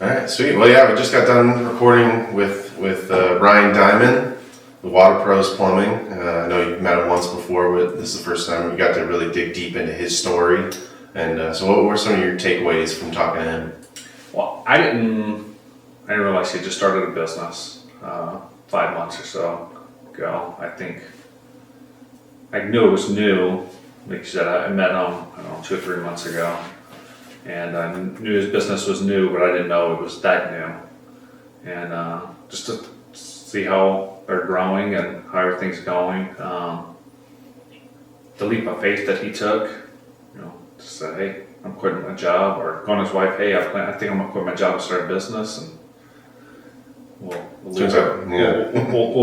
All right, sweet. Well, yeah, we just got done recording with Ryan Diamond, the Water Pros Plumbing. I know you've met him once before, but this is the first time we got to really dig deep into his story. And so, what were some of your takeaways from talking to him? Well, I didn't realize he just started a business 5 months or so ago. I think I knew it was new. Like you said, I met him, I don't know, 2 or 3 months ago. And I knew his business was new, but I didn't know it was that new. And just to see how they're growing and how everything's going. The leap of faith that he took, to say, hey, I'm quitting my job, or going to his wife, hey, I think I'm going to quit my job and start a business. And we'll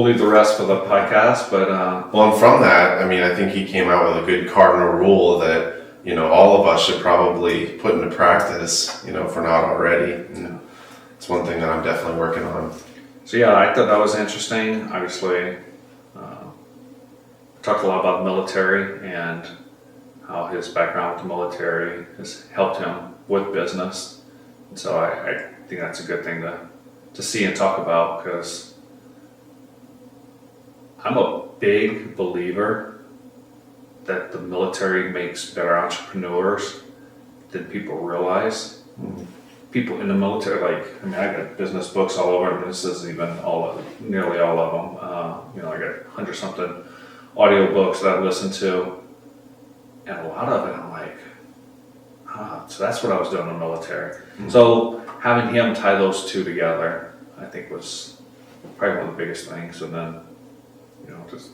leave the rest for the podcast. But well, and from that, I mean, I think he came out with a good cardinal rule that all of us should probably put into practice, if we're not already. And it's one thing that I'm definitely working on. So yeah, I thought that was interesting. Obviously, talked a lot about the military and how his background with the military has helped him with business. And so I think that's a good thing to see and talk about, because I'm a big believer that the military makes better entrepreneurs than people realize. Mm-hmm. People in the military, I got business books all over, and this isn't even nearly all of them. I got 100-something audio books that I listen to, and a lot of it I'm like, so that's what I was doing in the military. Mm-hmm. So having him tie those two together, I think was probably one of the biggest things. And then, just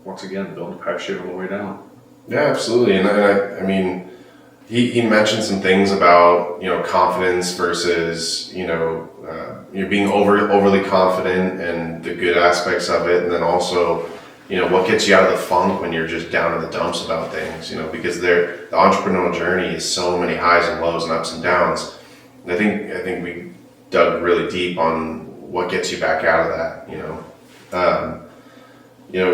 once again, building a parachute on the way down. Yeah, absolutely. And I mean, he mentioned some things about, confidence versus, you're being overly confident and the good aspects of it. And then also, what gets you out of the funk when you're just down in the dumps about things, because the entrepreneurial journey is so many highs and lows and ups and downs. And I think we dug really deep on what gets you back out of that,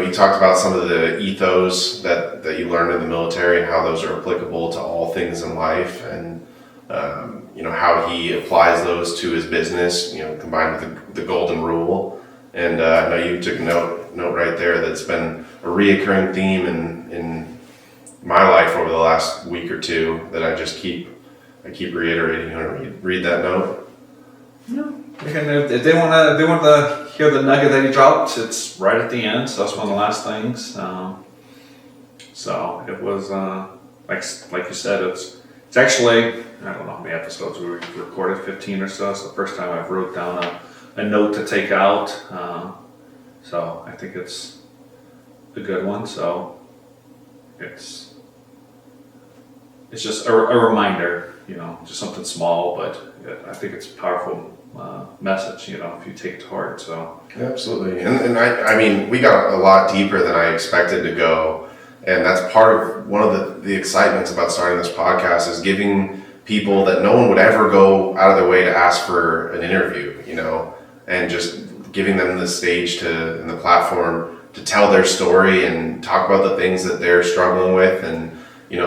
he talked about some of the ethos that you learned in the military and how those are applicable to all things in life, and how he applies those to his business, combined with the golden rule. And I know you took a note right there that's been a reoccurring theme in my life over the last week or two that I keep reiterating. You want to read that note? No. If they want to hear the nugget that he dropped, it's right at the end. So that's one of the last things. So it was like you said, it's actually, I don't know how many episodes we recorded, 15 or so. It's the first time I've wrote down a note to take out. So I think it's a good one. So it's just a reminder, just something small, but I think it's a powerful message, if you take it to heart. So absolutely. And I mean, we got a lot deeper than I expected to go, and that's part of one of the excitements about starting this podcast, is giving people that no one would ever go out of their way to ask for an interview, and just giving them the stage and the platform to tell their story and talk about the things that they're struggling with, and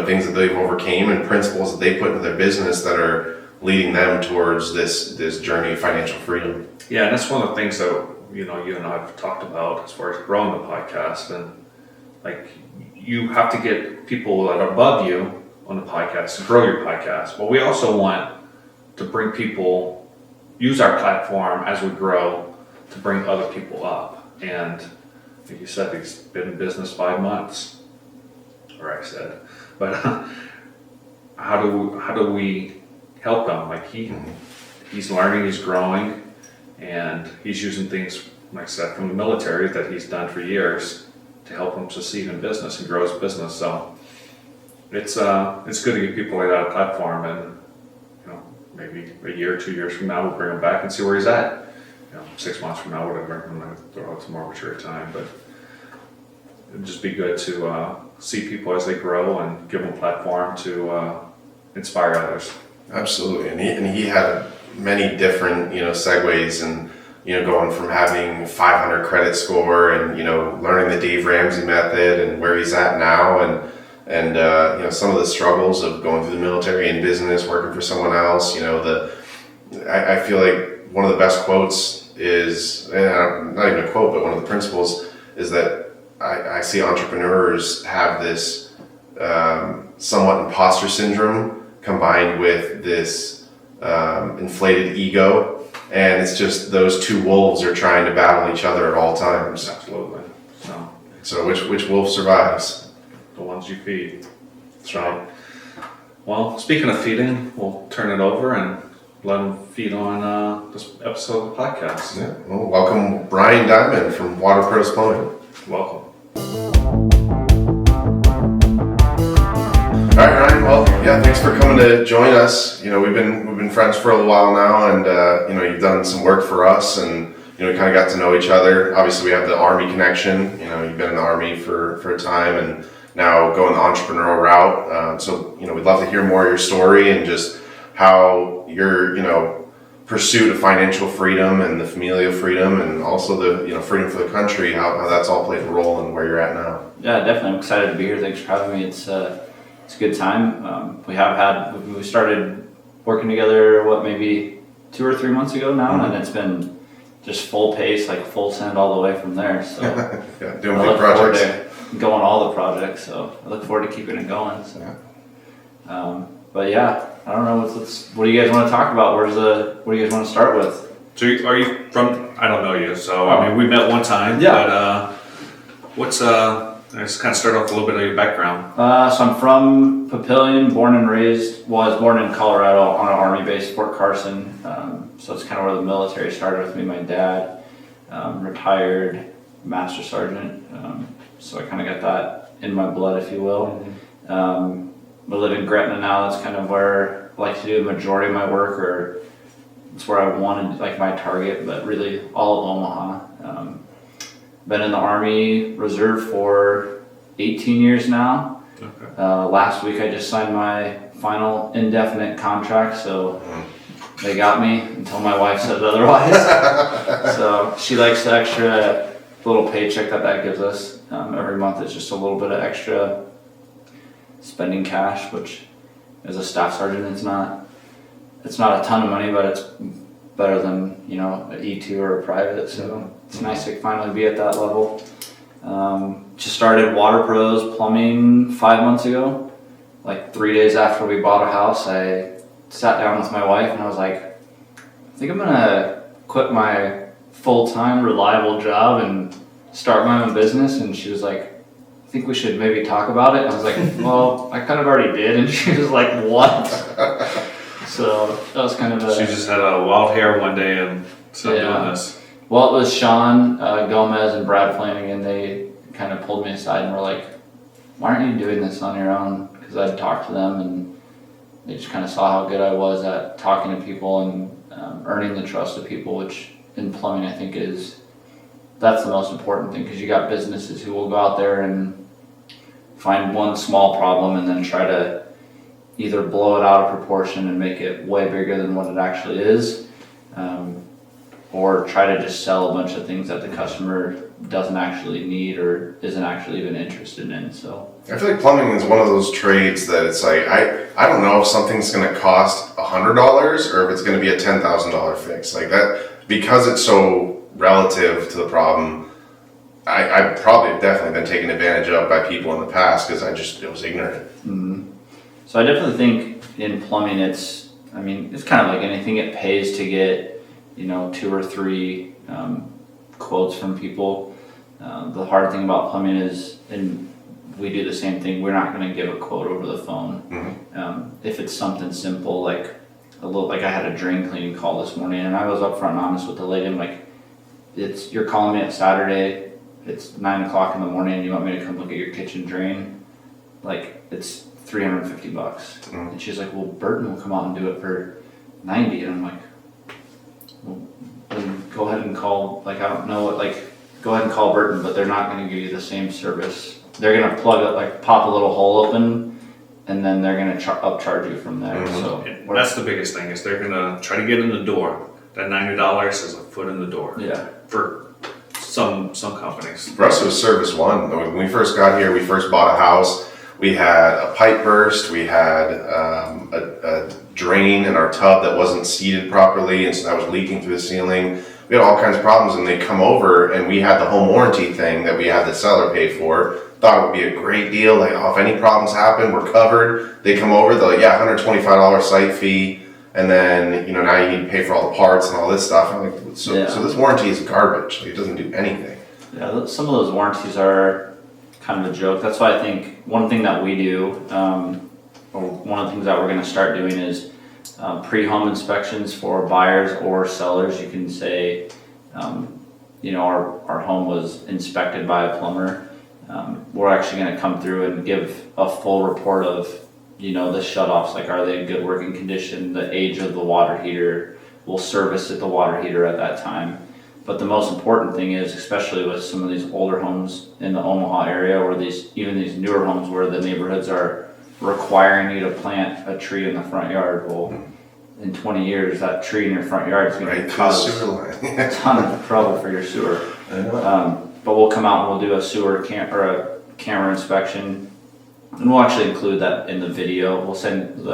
things that they've overcame and principles that they put into their business that are leading them towards this journey of financial freedom. Yeah, and that's one of the things that you and I have talked about as far as growing the podcast. And you have to get people that are above you on the podcast to grow your podcast. But we also want to bring people, use our platform as we grow to bring other people up. And like you said, he's been in business 5 months, or I said, but how do we help him? He's learning, he's growing, and he's using things, like I said, from the military that he's done for years to help him succeed in business and grow his business. So it's good to get people like that a platform, and maybe a year or 2 years from now we'll bring him back and see where he's at. 6 months from now, whatever. I'm going to throw out some more mature time, but it'd just be good to see people as they grow and give them a platform to inspire others. Absolutely, and he had many different segues, and going from having 500 credit score and learning the Dave Ramsey method and where he's at now, and some of the struggles of going through the military and business, working for someone else, the I feel like one of the best quotes is, not even a quote, but one of the principles is that I see entrepreneurs have this somewhat imposter syndrome combined with this inflated ego, and it's just those two wolves are trying to battle each other at all times. Absolutely. So which wolf survives? The ones you feed. That's right. Well, speaking of feeding, we'll turn it over and let them feed on this episode of the podcast. Yeah. Well, welcome Brian Diamond from Water Pros Plumbing. Welcome. All right, Ryan. Well, yeah, thanks for coming to join us. You know, we've been friends for a little while now, and you know, you've done some work for us, and you know, we kind of got to know each other. Obviously, we have the Army connection. You know, you've been in the Army for a time, and now going the entrepreneurial route. So, you know, we'd love to hear more of your story and just how your, you know, pursuit of financial freedom and the familial freedom, and also the, you know, freedom for the country, how that's all played a role in where you're at now. Yeah, definitely. I'm excited to be here. Thanks for having me. It's a good time. We started working together, maybe 2 or 3 months ago now, Mm-hmm. and it's been just full pace, like full send all the way from there. So Yeah, doing I big look forward projects. to going all the projects. So I look forward to keeping it going. So, Yeah. but yeah, I don't know. What do you guys want to talk about? What do you guys want to start with? So are you from, I don't know you, so I mean, we met one time, Yeah. but what's, I just kind of start off with a little bit of your background. So I'm from Papillion, born and raised. Well, I was born in Colorado on an Army base, Fort Carson. So it's kind of where the military started with me. My dad, retired Master Sergeant. So I kind of got that in my blood, if you will. I live in Gretna now. That's kind of where I like to do the majority of my work, or it's where I wanted, like, my target, but really all of Omaha. Been in the Army Reserve for 18 years now. Okay. Last week I just signed my final indefinite contract, so they got me until my wife said otherwise. So she likes the extra little paycheck that gives us every month. It's just a little bit of extra spending cash, which as a staff sergeant, it's not a ton of money, but it's better than, you know, an E2 or a private. So it's nice to finally be at that level. Just started Water Pros Plumbing 5 months ago. Like 3 days after we bought a house, I sat down with my wife and I was like, I think I'm gonna quit my full-time reliable job and start my own business. And she was like, I think we should maybe talk about it. And I was like, well, I kind of already did. And she was like, what? So that was kind of She just had a wild hair one day and started doing this. Well, it was Sean Gomez and Brad Flanagan. They kind of pulled me aside and were like, why aren't you doing this on your own? Because I'd talked to them and they just kind of saw how good I was at talking to people and earning the trust of people, which in plumbing I think that's the most important thing, because you got businesses who will go out there and find one small problem and then try to either blow it out of proportion and make it way bigger than what it actually is, or try to just sell a bunch of things that the customer doesn't actually need or isn't actually even interested in. So I feel like plumbing is one of those trades that it's like, I don't know if something's going to cost $100 or if it's going to be a $10,000 fix. Like that, because it's so relative to the problem, I probably have definitely been taken advantage of by people in the past because it was ignorant. Mm-hmm. So I definitely think in plumbing it's kind of like anything. It pays to get, 2 or 3 quotes from people. The hard thing about plumbing is, and we do the same thing, we're not going to give a quote over the phone. Mm-hmm. If it's something simple, like I had a drain cleaning call this morning, and I was upfront and honest with the lady. I'm like, you're calling me at Saturday, it's 9 o'clock in the morning, and you want me to come look at your kitchen drain? Like, it's $350. Mm-hmm. And she's like, well, Burton will come out and do it for $90. And I'm like, well, then go ahead and call, I don't know what, go ahead and call Burton, but they're not going to give you the same service. They're going to plug it, pop a little hole open, and then they're going to upcharge you from there. Mm-hmm. So that's the biggest thing, is they're going to try to get in the door. That $90 is a foot in the door. Yeah. For some companies. For us, it was service one. When we first got here, we first bought a house. We had a pipe burst. We had a drain in our tub that wasn't seated properly, and so that was leaking through the ceiling. We had all kinds of problems, and they come over, and we had the home warranty thing that we had the seller pay for. Thought it would be a great deal, like, oh, if any problems happen, we're covered. They come over, they're like, yeah, $125 site fee, and then, you know, now you need to pay for all the parts and all this stuff. I'm like, so this warranty is garbage. Like, it doesn't do anything. Yeah, some of those warranties are kind of a joke. That's why I think one thing that we do, or one of the things that we're going to start doing is pre-home inspections for buyers or sellers. You can say, you know, our home was inspected by a plumber. We're actually going to come through and give a full report of, you know, the shutoffs, like are they in good working condition, the age of the water heater, we'll service the water heater at that time. But the most important thing is, especially with some of these older homes in the Omaha area, or even these newer homes where the neighborhoods are requiring you to plant a tree in the front yard. Well, in 20 years, that tree in your front yard is going to cause a ton of trouble for your sewer. But we'll come out and we'll do a sewer camera inspection, and we'll actually include that in the video. We'll send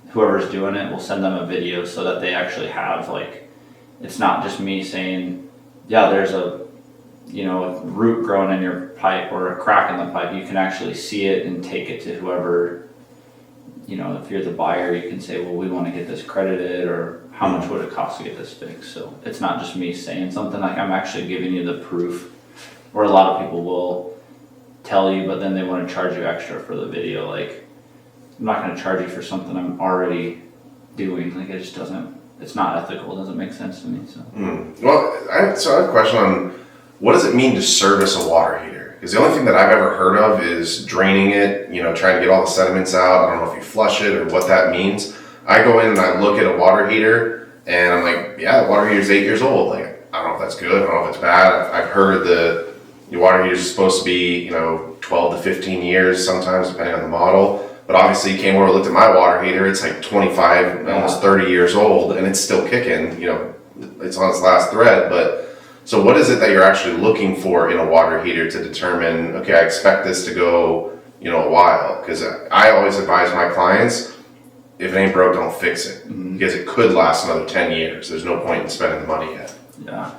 whoever's doing it, we'll send them a video so that they actually have, like, it's not just me saying, yeah, there's a root growing in your pipe or a crack in the pipe. You can actually see it and take it to whoever, you know, if you're the buyer, you can say, well, we want to get this credited, or how much would it cost to get this fixed? So it's not just me saying something, like I'm actually giving you the proof, where a lot of people will tell you, but then they want to charge you extra for the video. Like, I'm not going to charge you for something I'm already doing. Like, it just doesn't, it's not ethical. It doesn't make sense to me. So. Well, I have a question on, what does it mean to service a water heater? Because the only thing that I've ever heard of is draining it, you know, trying to get all the sediments out. I don't know if you flush it or what that means. I go in and I look at a water heater and I'm like, yeah, the water heater's 8 years old. Like, I don't know if that's good. I don't know if it's bad. I've heard the water heater is supposed to be, you know, 12 to 15 years sometimes, depending on the model. But obviously, you came over and looked at my water heater. It's like 25, almost 30 years old, and it's still kicking. You know, it's on its last thread. But so, what is it that you're actually looking for in a water heater to determine? Okay, I expect this to go, you know, a while. Because I always advise my clients, if it ain't broke, don't fix it, because it could last another 10 years. There's no point in spending the money yet. Yeah.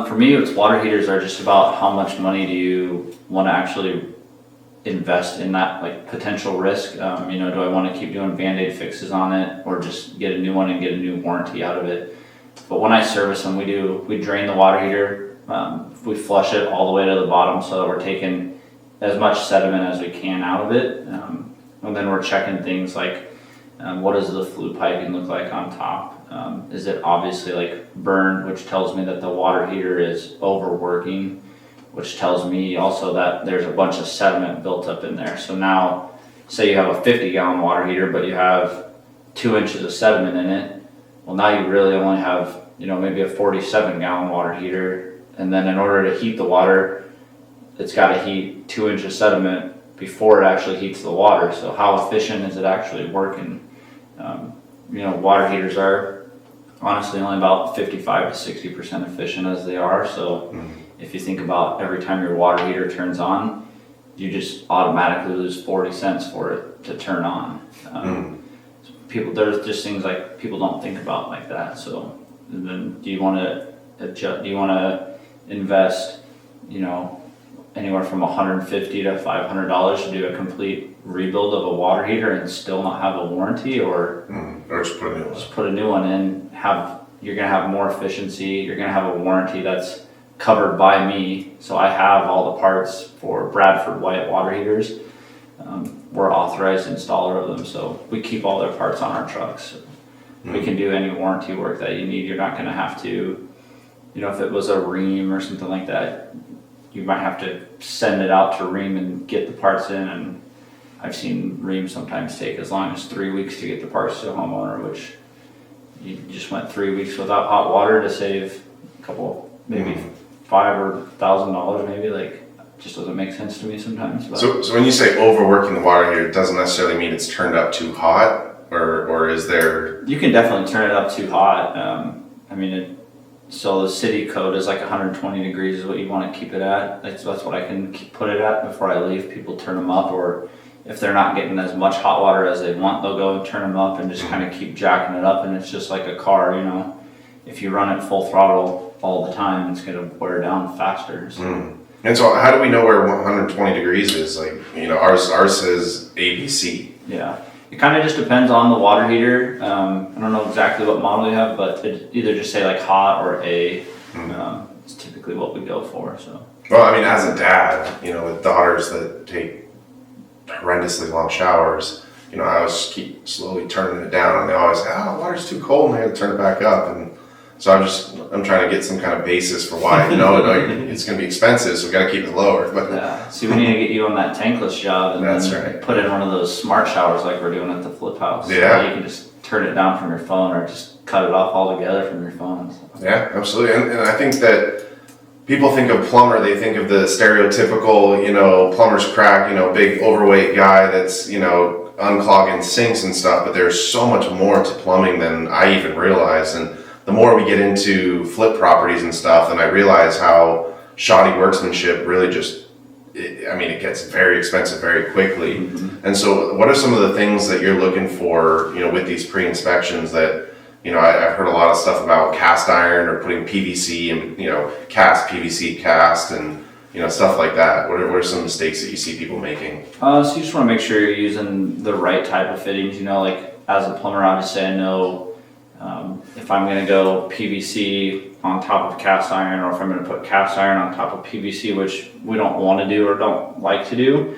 For me, it's water heaters are just about how much money do you want to actually invest in that, like, potential risk. You know, do I want to keep doing Band-Aid fixes on it, or just get a new one and get a new warranty out of it? But when I service them, we drain the water heater, we flush it all the way to the bottom so that we're taking as much sediment as we can out of it. And then we're checking things like, what does the flue piping look like on top? Is it obviously like burned, which tells me that the water heater is overworking, which tells me also that there's a bunch of sediment built up in there. So now, say you have a 50-gallon water heater, but you have 2 inches of sediment in it. Well, now you really only have, you know, maybe a 47-gallon water heater. And then in order to heat the water, it's got to heat 2 inches of sediment before it actually heats the water. So how efficient is it actually working? You know, water heaters are honestly only about 55 to 60% efficient as they are. So if you think about every time your water heater turns on, you just automatically lose 40 cents for it to turn on. There's just things like people don't think about like that. So then do you want to adjust? Do you want to invest, you know, anywhere from $150 to $500 to do a complete rebuild of a water heater and still not have a warranty, or just put a new one? Just put a new one in. You're gonna have more efficiency. You're gonna have a warranty that's covered by me, so I have all the parts for Bradford White water heaters. We're authorized installer of them, so we keep all their parts on our trucks. We can do any warranty work that you need. You're not gonna have to, you know, if it was a ream or something like that, you might have to send it out to ream and get the parts in. And I've seen ream sometimes take as long as 3 weeks to get the parts to a homeowner, which you just went 3 weeks without hot water to save a couple, maybe $5,000 or $1,000 maybe. Like, just doesn't make sense to me sometimes. But. So when you say overworking the water heater, it doesn't necessarily mean it's turned up too hot, or is there? You can definitely turn it up too hot. I mean, so the city code is like 120 degrees is what you want to keep it at. That's what I can put it at before I leave. People turn them up, or if they're not getting as much hot water as they want, they'll go and turn them up and just kind of keep jacking it up. And it's just like a car, you know, if you run it full throttle all the time, it's going to wear down faster. So. And so how do we know where 120 degrees is? Like, you know, ours says ABC. Yeah. It kind of just depends on the water heater. I don't know exactly what model you have, but it either just say like hot or A. It's typically what we go for. So. Well, I mean, as a dad, you know, with daughters that take horrendously long showers, you know, I always keep slowly turning it down, and they always say, "Oh, water's too cold," and I got to turn it back up. And so I'm trying to get some kind of basis for why. You know, it's going to be expensive, so we got to keep it lower. But yeah, see, we need to get you on that tankless job, and that's then right. Put in one of those smart showers like we're doing at the Flip House. Yeah, so you can just turn it down from your phone, or just cut it off altogether from your phone. So. Yeah, absolutely. And I think that people think of plumber, they think of the stereotypical, you know, plumber's crack, you know, big overweight guy that's, you know, unclogging sinks and stuff. But there's so much more to plumbing than I even realized. And the more we get into flip properties and stuff, then I realize how shoddy workmanship really just, it gets very expensive very quickly. And so what are some of the things that you're looking for, you know, with these pre-inspections that, you know, I've heard a lot of stuff about cast iron or putting PVC and, you know, cast PVC cast and, you know, stuff like that. What are some mistakes that you see people making? So you just want to make sure you're using the right type of fittings. You know, like as a plumber, obviously I know if I'm going to go PVC on top of cast iron, or if I'm going to put cast iron on top of PVC, which we don't want to do or don't like to do,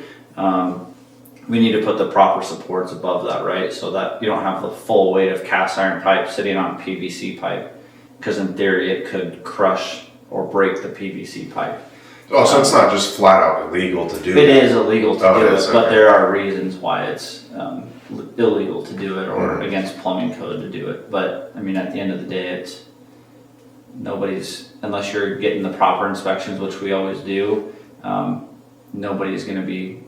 we need to put the proper supports above that, right? So that you don't have the full weight of cast iron pipe sitting on PVC pipe, because in theory it could crush or break the PVC pipe. Oh, so it's not just flat out illegal to do it. It is illegal to do it, but okay. there are reasons why it's illegal to do it, or against plumbing code to do it. But I mean, at the end of the day, it's nobody's, unless you're getting the proper inspections, which we always do, nobody's going to be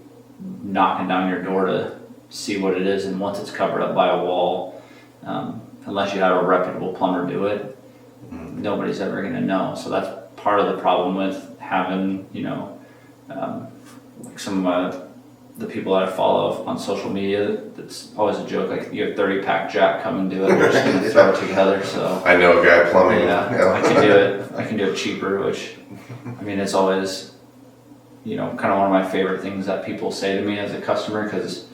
knocking down your door to see what it is. And once it's covered up by a wall, unless you have a reputable plumber do it, nobody's ever going to know. So that's part of the problem with having, you know, like some of the people that I follow on social media, that's always a joke, like you have 30-pack Jack, come and do it, we're just going to throw it together. So I know a guy plumbing. Yeah, I can do it cheaper, which, I mean, it's always, you know, kind of one of my favorite things that people say to me as a customer, because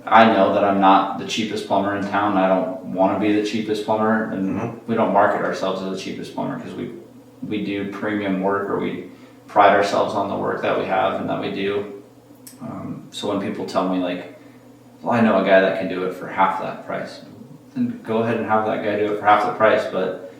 I know that I'm not the cheapest plumber in town. I don't want to be the cheapest plumber, and we don't market ourselves as the cheapest plumber, because we do premium work, or we pride ourselves on the work that we have and that we do. So when people tell me like, well, I know a guy that can do it for half that price, then go ahead and have that guy do it for half the price. But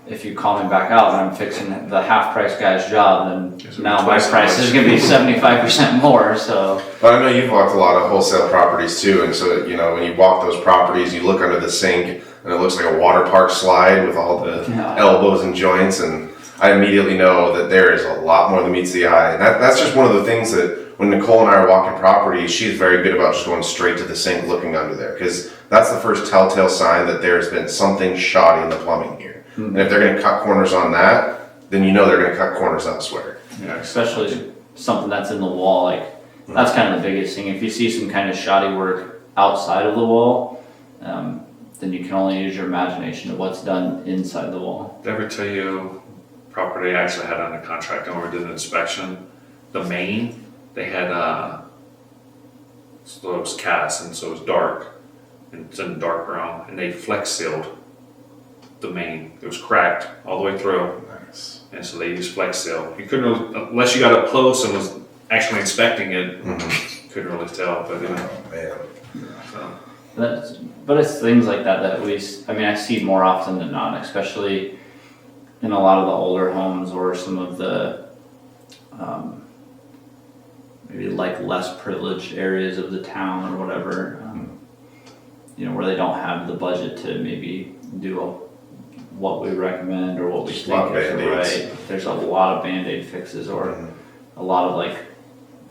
if you call me back out and I'm fixing the half price guy's job, then now my price is going to be 75% more. So. But I know you've walked a lot of wholesale properties too, and so, you know, when you walk those properties, you look under the sink and it looks like a water park slide with all the elbows and joints, and I immediately know that there is a lot more than meets the eye. And that's just one of the things that when Nicole and I are walking properties, she's very good about just going straight to the sink, looking under there, because that's the first telltale sign that there's been something shoddy in the plumbing here. And if they're going to cut corners on that, then you know they're going to cut corners elsewhere. Yeah, especially something that's in the wall, like that's kind of the biggest thing. If you see some kind of shoddy work outside of the wall, then you can only use your imagination of what's done inside the wall. Did I ever tell you property I actually had under contract and we did an inspection? The main, they had so it was cast, and so it was dark, and it's in dark brown, and they flex sealed the main. It was cracked all the way through. Nice. And so they used flex seal. You couldn't really, unless you got up close and was actually inspecting it, couldn't really tell. But Oh man. So. But it's things like that I see more often than not, especially in a lot of the older homes, or some of the maybe like less privileged areas of the town or whatever, you know, where they don't have the budget to maybe do what we recommend or what we think is right. There's a lot of Band-Aid fixes, or a lot of like,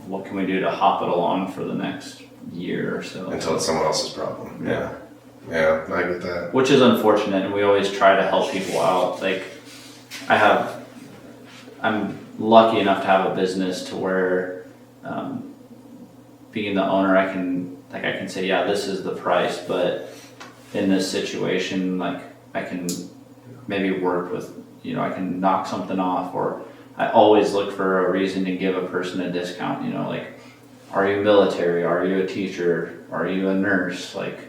what can we do to hop it along for the next year or so. Until it's someone else's problem. Yeah, I get that. Which is unfortunate, and we always try to help people out. Like, I'm lucky enough to have a business to where being the owner, I can say, yeah, this is the price, but in this situation, like I can maybe work with, I can knock something off, or I always look for a reason to give a person a discount, like, are you military? Are you a teacher? Are you a nurse? Like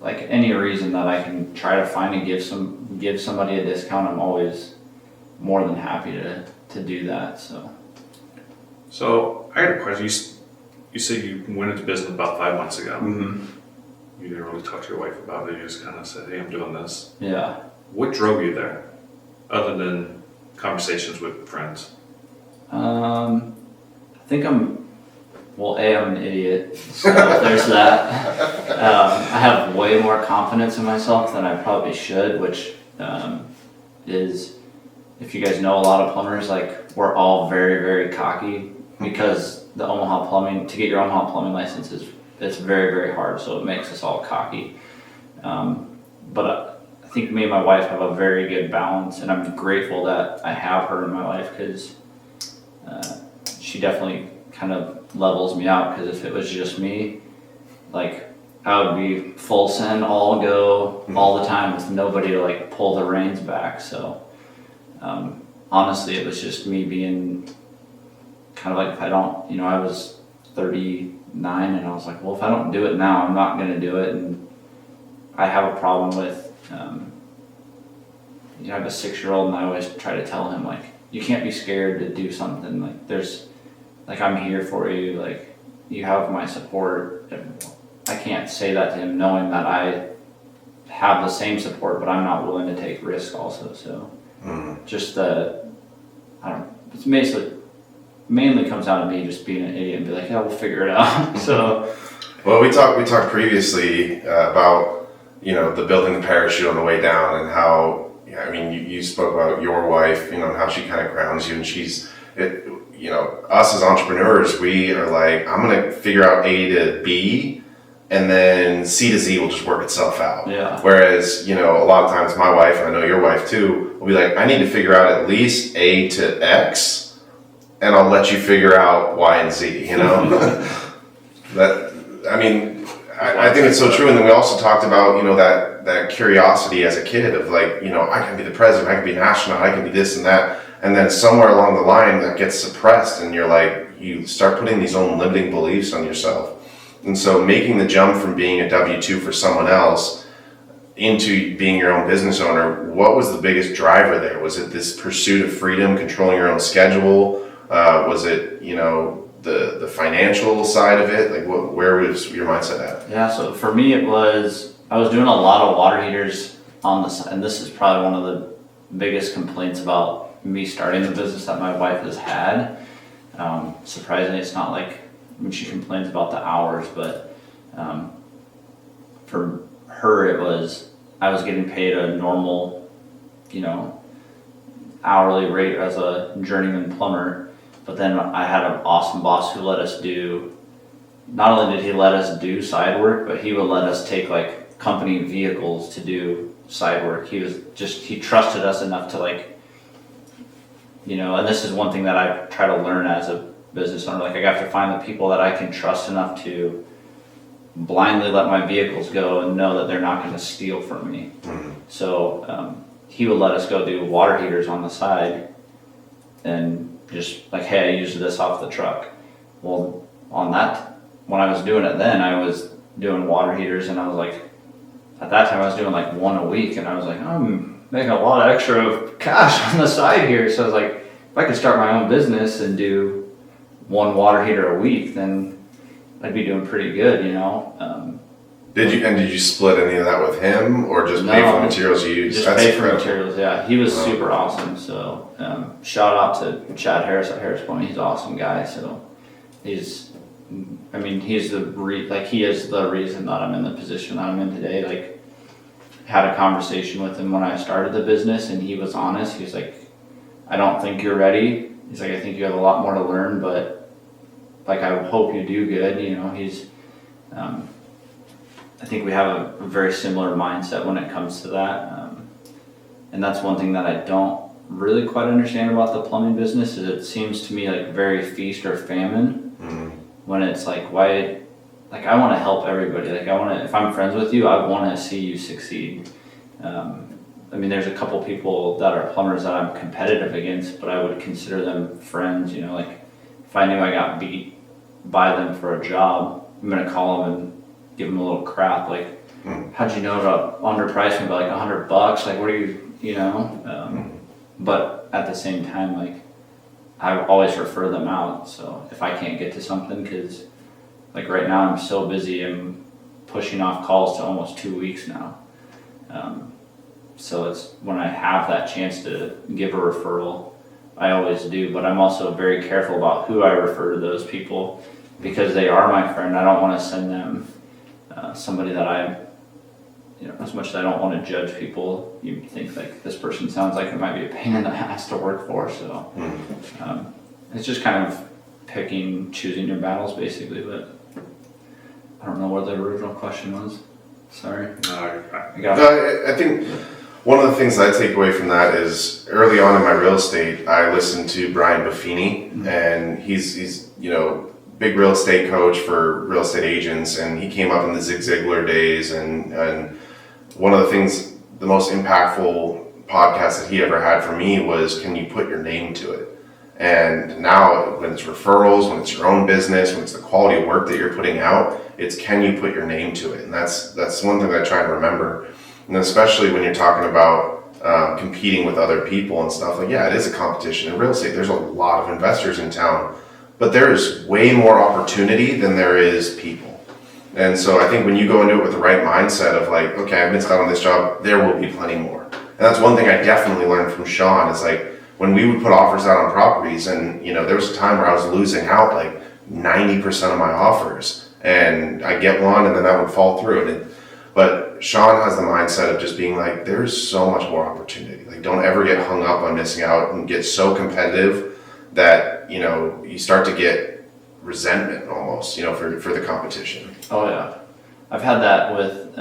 any reason that I can try to find and give somebody a discount, I'm always more than happy to do that. So I had a question. You said you went into business about 5 months ago. Mm-hmm. You didn't really talk to your wife about it. You just kind of said, "Hey, I'm doing this." Yeah. What drove you there, other than conversations with friends? I think I'm an idiot, so there's that. I have way more confidence in myself than I probably should, which is, if you guys know a lot of plumbers, like we're all very, very cocky, because the Omaha plumbing, to get your Omaha plumbing license it's very, very hard, so it makes us all cocky. But I think me and my wife have a very good balance, and I'm grateful that I have her in my life, because she definitely kind of levels me out, because if it was just me, like I would be full send, all go, all the time, with nobody to like pull the reins back. So honestly, it was just me being kind of like, if I don't, I was 39, and I was like, well, if I don't do it now, I'm not going to do it. And I have a problem with, I have a 6-year-old, and I always try to tell him, like, you can't be scared to do something. Like, I'm here for you. Like, you have my support. I can't say that to him knowing that I have the same support, but I'm not willing to take risk also. So just it's mainly comes down to me just being an idiot and be like, yeah, we'll figure it out. So, well, we talked previously about, the building the parachute on the way down, and how, you spoke about your wife, and how she kind of grounds you, and us as entrepreneurs, we are like, I'm going to figure out A to B, and then C to Z will just work itself out. Yeah. Whereas, a lot of times my wife, and I know your wife too, will be like, I need to figure out at least A to X, and I'll let you figure out Y and Z, I think it's so true. And then we also talked about, that curiosity as a kid of like, I can be the president, I can be an astronaut, I can be this and that. And then somewhere along the line that gets suppressed, and you're like, you start putting these own limiting beliefs on yourself. And so making the jump from being a W-2 for someone else into being your own business owner, what was the biggest driver there? Was it this pursuit of freedom, controlling your own schedule? Was it, the financial side of it? Like, where was your mindset at? Yeah, so for me I was doing a lot of water heaters on the side, and this is probably one of the biggest complaints about me starting the business that my wife has had. Surprisingly, it's not like when she complains about the hours, but for her I was getting paid a normal, hourly rate as a journeyman plumber, but then I had an awesome boss who let us do, not only did he let us do side work, but he would let us take like company vehicles to do side work. He trusted us enough to and this is one thing that I try to learn as a business owner. Like, I have to find the people that I can trust enough to blindly let my vehicles go and know that they're not going to steal from me. Mm-hmm. So he would let us go do water heaters on the side, and just like, hey, I used this off the truck. Well, when I was doing it then, I was doing water heaters, and I was like, at that time I was doing like one a week, and I was like, I'm making a lot of extra cash on the side here. So I was like, if I could start my own business and do one water heater a week, then I'd be doing pretty good, Did you split any of that with him, or just pay for materials you used? Just pay for materials, yeah. He was super awesome. So shout out to Chad Harris at Harris Point. He's an awesome guy. So he is the reason that I'm in the position that I'm in today. Like, had a conversation with him when I started the business, and he was honest. He was like, I don't think you're ready. He's like, I think you have a lot more to learn, but like, I hope you do good. I think we have a very similar mindset when it comes to that. And that's one thing that I don't really quite understand about the plumbing business, is it seems to me like very feast or famine. Mm-hmm. when it's like, why, like I want to help everybody. Like if I'm friends with you, I want to see you succeed. I mean, there's a couple people that are plumbers that I'm competitive against, but I would consider them friends, you know, like if I knew I got beat by them for a job, I'm going to call them and give them a little crap. Like, how'd you know about underpriced me by like $100? Like, what are you know? But at the same time, like, I always refer them out. So if I can't get to something, cause like right now I'm so busy, I'm pushing off calls to almost 2 weeks now. So it's when I have that chance to give a referral, I always do, but I'm also very careful about who I refer to those people because they are my friend. I don't want to send them somebody that as much as I don't want to judge people, you think like this person sounds like it might be a pain in the ass to work for. So it's just kind of choosing your battles basically, but I don't know what the original question was. Sorry. I think one of the things I take away from that is early on in my real estate, I listened to Brian Buffini, and he's big real estate coach for real estate agents, and he came up in the Zig Ziglar days, and one of the things, the most impactful podcast that he ever had for me was, can you put your name to it? And now when it's referrals, when it's your own business, when it's the quality of work that you're putting out, it's can you put your name to it? And that's one thing that I try to remember. And especially when you're talking about competing with other people and stuff, like, yeah, it is a competition in real estate. There's a lot of investors in town, but there is way more opportunity than there is people. And so I think when you go into it with the right mindset of like, okay, I missed out on this job, there will be plenty more. And that's one thing I definitely learned from Sean is like, when we would put offers out on properties, and there was a time where I was losing out like 90% of my offers, and I get one and then that would fall through. But Sean has the mindset of just being like, there's so much more opportunity. Like, don't ever get hung up on missing out and get so competitive that, you start to get resentment almost, for the competition. Oh yeah. I've had that with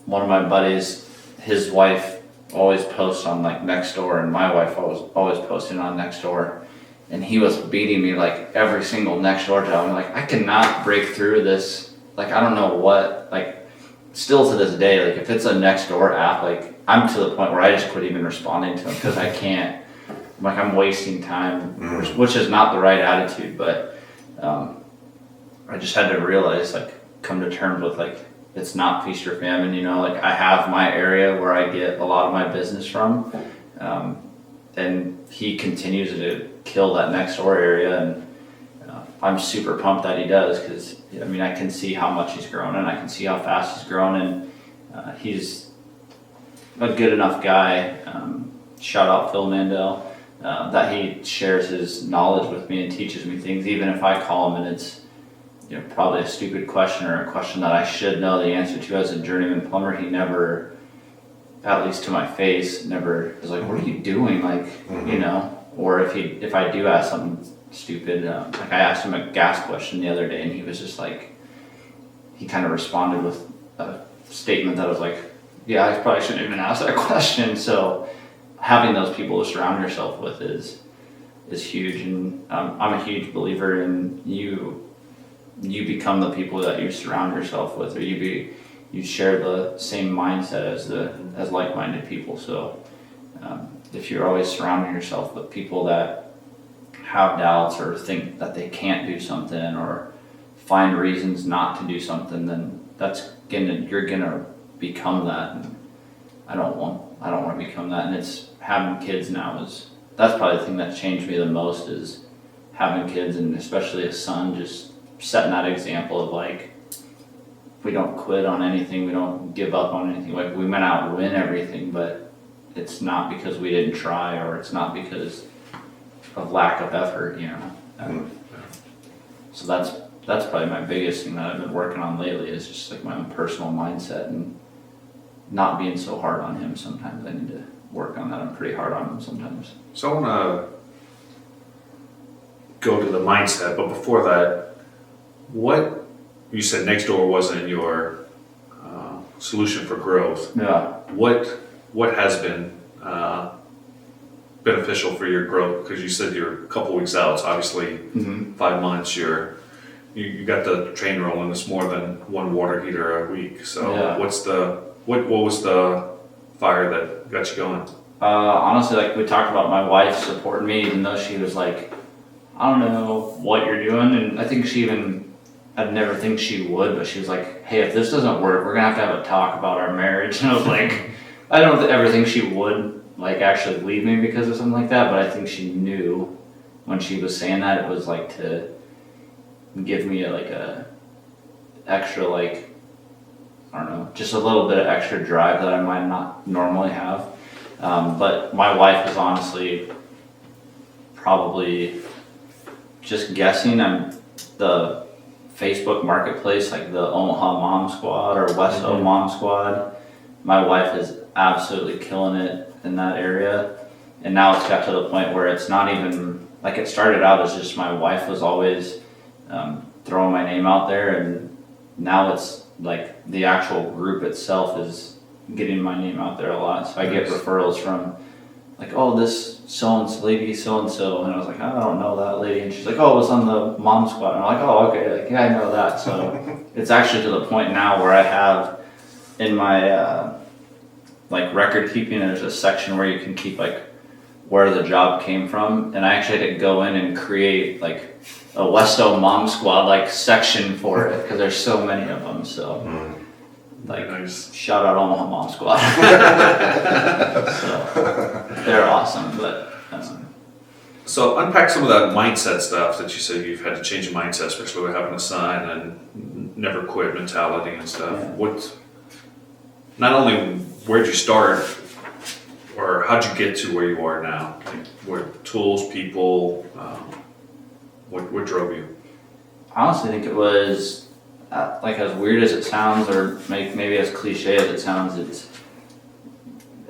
one of my buddies. His wife always posts on like Nextdoor, and my wife always posting on Nextdoor, and he was beating me like every single Nextdoor job. I'm like, I cannot break through this. Like, I don't know what, like, still to this day, like if it's a Nextdoor app, like I'm to the point where I just quit even responding to them because I can't. I'm wasting time, which is not the right attitude. But I just had to realize, like, come to terms with like, it's not feast or famine, like I have my area where I get a lot of my business from, and he continues to kill that Nextdoor area, and I'm super pumped that he does, because I can see how much he's grown, and I can see how fast he's grown, and he's a good enough guy. Shout out Phil Mandel, that he shares his knowledge with me and teaches me things, even if I call him and it's probably a stupid question or a question that I should know the answer to as a journeyman plumber. He never, at least to my face, never is like, what are you doing? Like, or if I do ask something stupid, like I asked him a gas question the other day, and he was just like, he kind of responded with a statement that was like, yeah, I probably shouldn't even ask that question. So having those people to surround yourself with is huge. And I'm a huge believer in you become the people that you surround yourself with, or you share the same mindset as like-minded people. So if you're always surrounding yourself with people that have doubts or think that they can't do something or find reasons not to do something, then you're gonna become that. And I don't want to become that. And it's having kids now that's probably the thing that's changed me the most, is having kids, and especially a son, just setting that example of like, we don't quit on anything, we don't give up on anything. Like, we might not win everything, but it's not because we didn't try, or it's not because of lack of effort, So that's probably my biggest thing that I've been working on lately, is just like my own personal mindset and not being so hard on him. Sometimes I need to work on that. I'm pretty hard on him sometimes. So I want to go to the mindset, but before that, what you said Nextdoor wasn't your solution for growth. Yeah. What has been beneficial for your growth? Because you said you're a couple weeks out, so obviously 5 months, you're you got the train rolling. It's more than one water heater a week. So Yeah. what was the fire that got you going? Honestly, like we talked about, my wife supported me, even though she was like, I don't know what you're doing. And I think I'd never think she would, but she was like, hey, if this doesn't work, we're gonna have to have a talk about our marriage. And I was like, I don't ever think she would like actually leave me because of something like that, but I think she knew when she was saying that it was like to give me a extra, like, I don't know, just a little bit of extra drive that I might not normally have. But my wife was honestly probably just guessing. The Facebook marketplace, like the Omaha Mom Squad or West O Mom Squad, my wife is absolutely killing it in that area. And now it's got to the point where it's not even, like, it started out as just my wife was always throwing my name out there, and now it's like the actual group itself is getting my name out there a lot. So I get referrals from like, oh, this so-and-so lady, so-and-so, and I was like, I don't know that lady, and she's like, oh, it was on the Mom Squad, and I'm like, oh, okay, like, yeah, I know that. So it's actually to the point now where I have in my like record keeping, there's a section where you can keep like where the job came from, and I actually had to go in and create like a Westo Mom Squad like section for it because there's so many of them. So like, Nice. Shout out Omaha Mom Squad. So they're awesome, but So unpack some of that mindset stuff that you said you've had to change your mindset, especially with having a son and never quit mentality and stuff. Yeah. Not only where'd you start, or how'd you get to where you are now? Like, what tools, people, what drove you? I honestly think it was like, as weird as it sounds, or maybe as cliche as it sounds, it's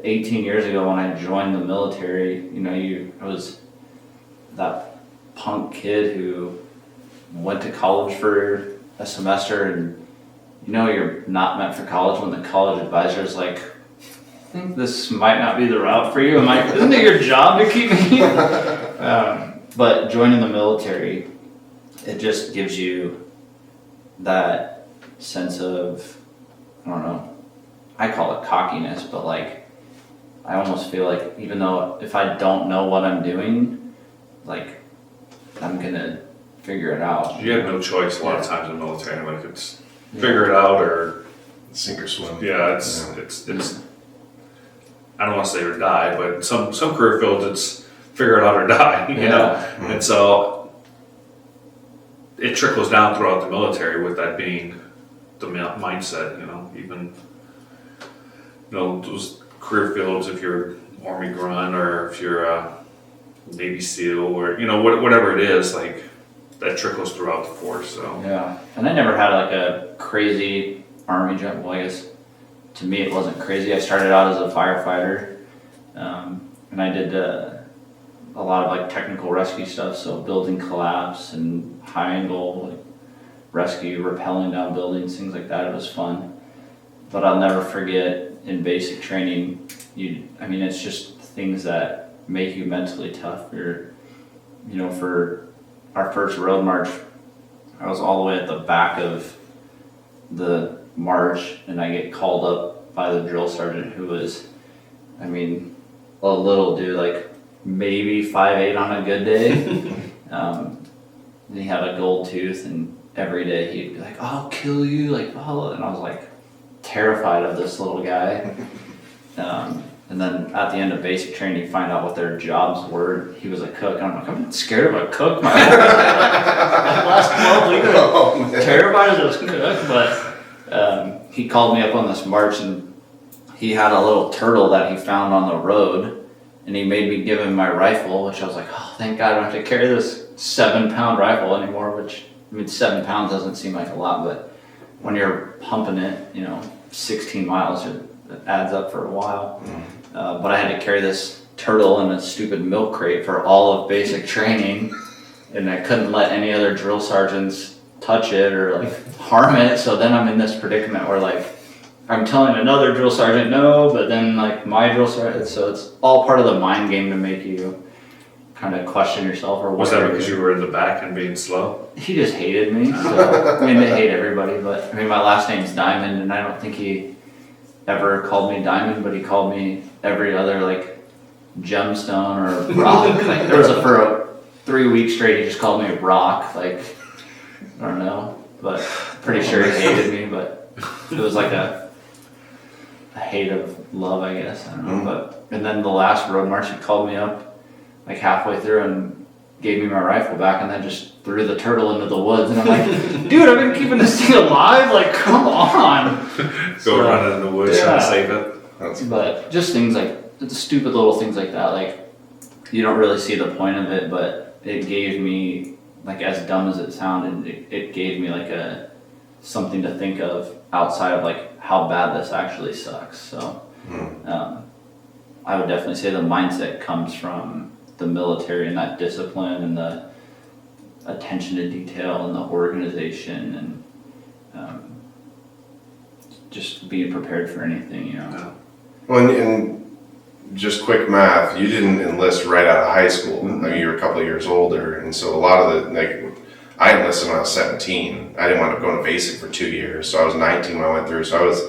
18 years ago when I joined the military. You know, I was that punk kid who went to college for a semester, and you know you're not meant for college when the college advisor is like, I think this might not be the route for you. I'm like, isn't it your job to keep me? But joining the military, it just gives you that sense of, I don't know, I call it cockiness, but like, I almost feel like even though if I don't know what I'm doing, like, I'm gonna figure it out. You have no choice a lot of times in the military. Like, it's figure it out or Sink or swim. yeah, it's I don't want to say or die, but some career fields it's figure it out or die, you know. And so it trickles down throughout the military with that being the mindset, you know. Even those career fields, if you're Army grunt or if you're a Navy SEAL or whatever it is, like that trickles throughout the force. So yeah, and I never had like a crazy Army job. Well, I guess to me it wasn't crazy. I started out as a firefighter, and I did a lot of like technical rescue stuff, so building collapse and high angle like rescue, rappelling down buildings, things like that. It was fun. But I'll never forget in basic training, it's just things that make you mentally tough. For our first road march, I was all the way at the back of the march, and I get called up by the drill sergeant who was, a little dude, like maybe 5'8" on a good day. And he had a gold tooth, and every day he'd be like, I'll kill you, like, oh, and I was like terrified of this little guy. And then at the end of basic training, you find out what their jobs were. He was a cook, and I'm like, I'm not scared of a cook. My last 12 weeks, terrified of this cook. But he called me up on this march, and he had a little turtle that he found on the road, and he made me give him my rifle, which I was like, oh, thank God I don't have to carry this 7-pound rifle anymore, which, 7 pounds doesn't seem like a lot, but when you're pumping it, 16 miles, it adds up for a while. But I had to carry this turtle in a stupid milk crate for all of basic training, and I couldn't let any other drill sergeants touch it or like harm it. So then I'm in this predicament where like I'm telling another drill sergeant no, but then like my drill sergeant. So it's all part of the mind game to make you kind of question yourself or Was whatever. that because you were in the back and being slow? He just hated me. So, I mean, they hate everybody, but I mean, my last name's Diamond, and I don't think he ever called me Diamond, but he called me every other like gemstone or rock. Like there was for 3 weeks straight, he just called me rock. Like I don't know, but pretty sure he hated me. But it was like a hate of love, I guess. I don't know. But and then the last road march, he called me up like halfway through and gave me my rifle back, and then just threw the turtle into the woods. And I'm like, dude, I've been keeping this thing alive. Like, come on. Go running in the woods trying to save it. But just things like the stupid little things like that. Like you don't really see the point of it, but it gave me, like, as dumb as it sounded, it gave me like something to think of outside of like how bad this actually sucks. So I would definitely say the mindset comes from the military and that discipline and the attention to detail and the organization and just being prepared for anything, you know. Well, and just quick math, you didn't enlist right out of high school. I mean, you were a couple of years older, and so a lot of the, like, I enlisted when I was 17. I didn't wind up going to basic for 2 years, so I was 19 when I went through, so I was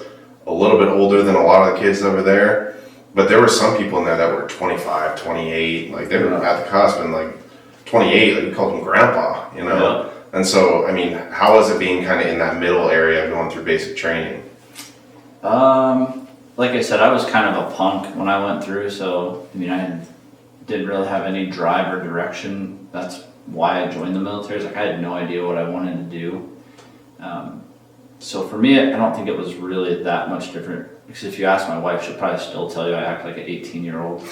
a little bit older than a lot of the kids over there. But there were some people in there that were 25, 28, like they were at the cusp, and like 28, like we called them grandpa, you know? Yeah. And so, I mean, how was it being kind of in that middle area going through basic training? Like I said, I was kind of a punk when I went through, so, I mean, I didn't really have any drive or direction. That's why I joined the military. Like, I had no idea what I wanted to do. So for me, I don't think it was really that much different. Because if you ask my wife, she'll probably still tell you I act like an 18-year-old.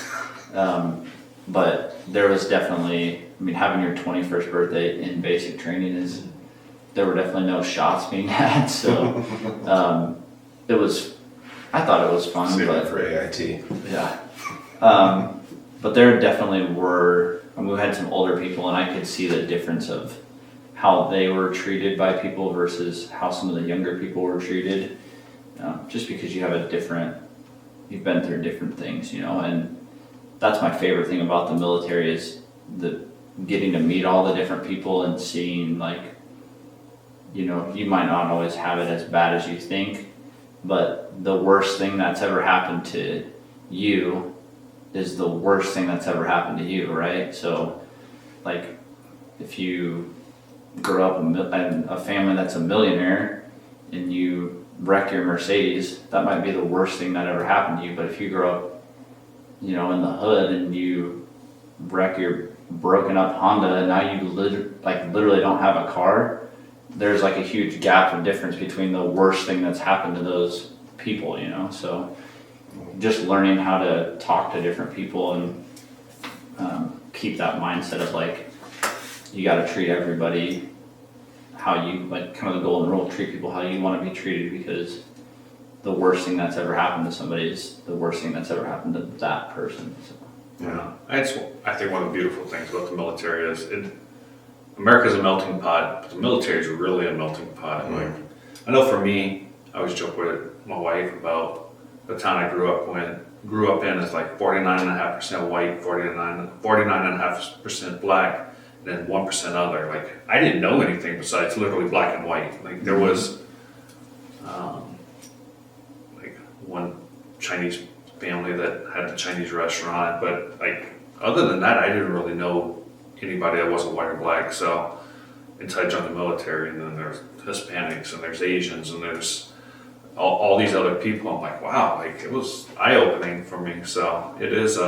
But there was definitely, I mean, having your 21st birthday in basic training there were definitely no shots being had. So I thought it was fun. Save but it for AIT. Yeah. But there definitely were, I mean, we had some older people, and I could see the difference of how they were treated by people versus how some of the younger people were treated. Just because you've been through different things, you know, and that's my favorite thing about the military is getting to meet all the different people and seeing, like, you know, you might not always have it as bad as you think, but the worst thing that's ever happened to you is the worst thing that's ever happened to you, right? So, like, if you grow up in a family that's a millionaire and you wreck your Mercedes, that might be the worst thing that ever happened to you. But if you grow up, you know, in the hood and you wreck your broken up Honda and now you literally don't have a car, there's like a huge gap of difference between the worst thing that's happened to those people, you know. So just learning how to talk to different people and keep that mindset of, like, you got to treat everybody how you, like, kind of the golden rule, treat people how you want to be treated, because the worst thing that's ever happened to somebody is the worst thing that's ever happened to that person. So. Yeah, I think one of the beautiful things about the military is America's a melting pot, but the military is really a melting pot. Mm-hmm. Like, I know for me, I always joke with my wife about the town I grew up in is like 49.5% white, 49.5% black, and then 1% other. Like, I didn't know anything besides literally black and white. Like, there was like one Chinese family that had a Chinese restaurant, but like other than that, I didn't really know anybody that wasn't white or black. So until I joined the military, and then there's Hispanics and there's Asians and there's all these other people. I'm like, wow, like, it was eye-opening for me. So it is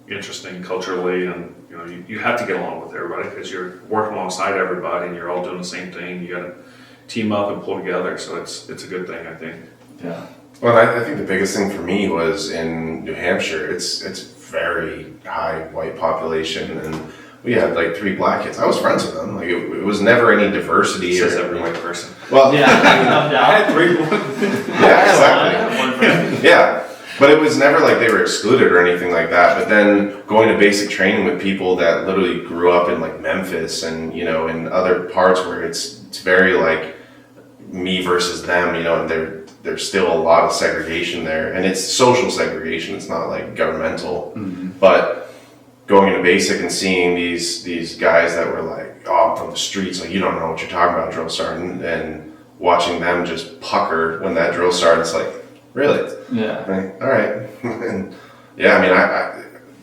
interesting culturally, and you know, you have to get along with everybody because you're working alongside everybody and you're all doing the same thing. You got to team up and pull together. So it's a good thing, I think. Yeah. Well, I think the biggest thing for me was in New Hampshire. It's very high white population, and we had like 3 black kids. I was friends with them. Like, it was never any diversity. Says every white person. Well, Yeah, I had 3. Yeah, exactly. Yeah, but it was never like they were excluded or anything like that. But then going to basic training with people that literally grew up in like Memphis and, you know, in other parts where it's very like me versus them, you know, and there's still a lot of segregation there, and it's social segregation. It's not like governmental, but going into basic and seeing these guys that were like, oh, I'm from the streets, like you don't know what you're talking about, drill sergeant, and watching them just pucker when that drill sergeant's like, really? Yeah. Like, all right. And yeah, I mean,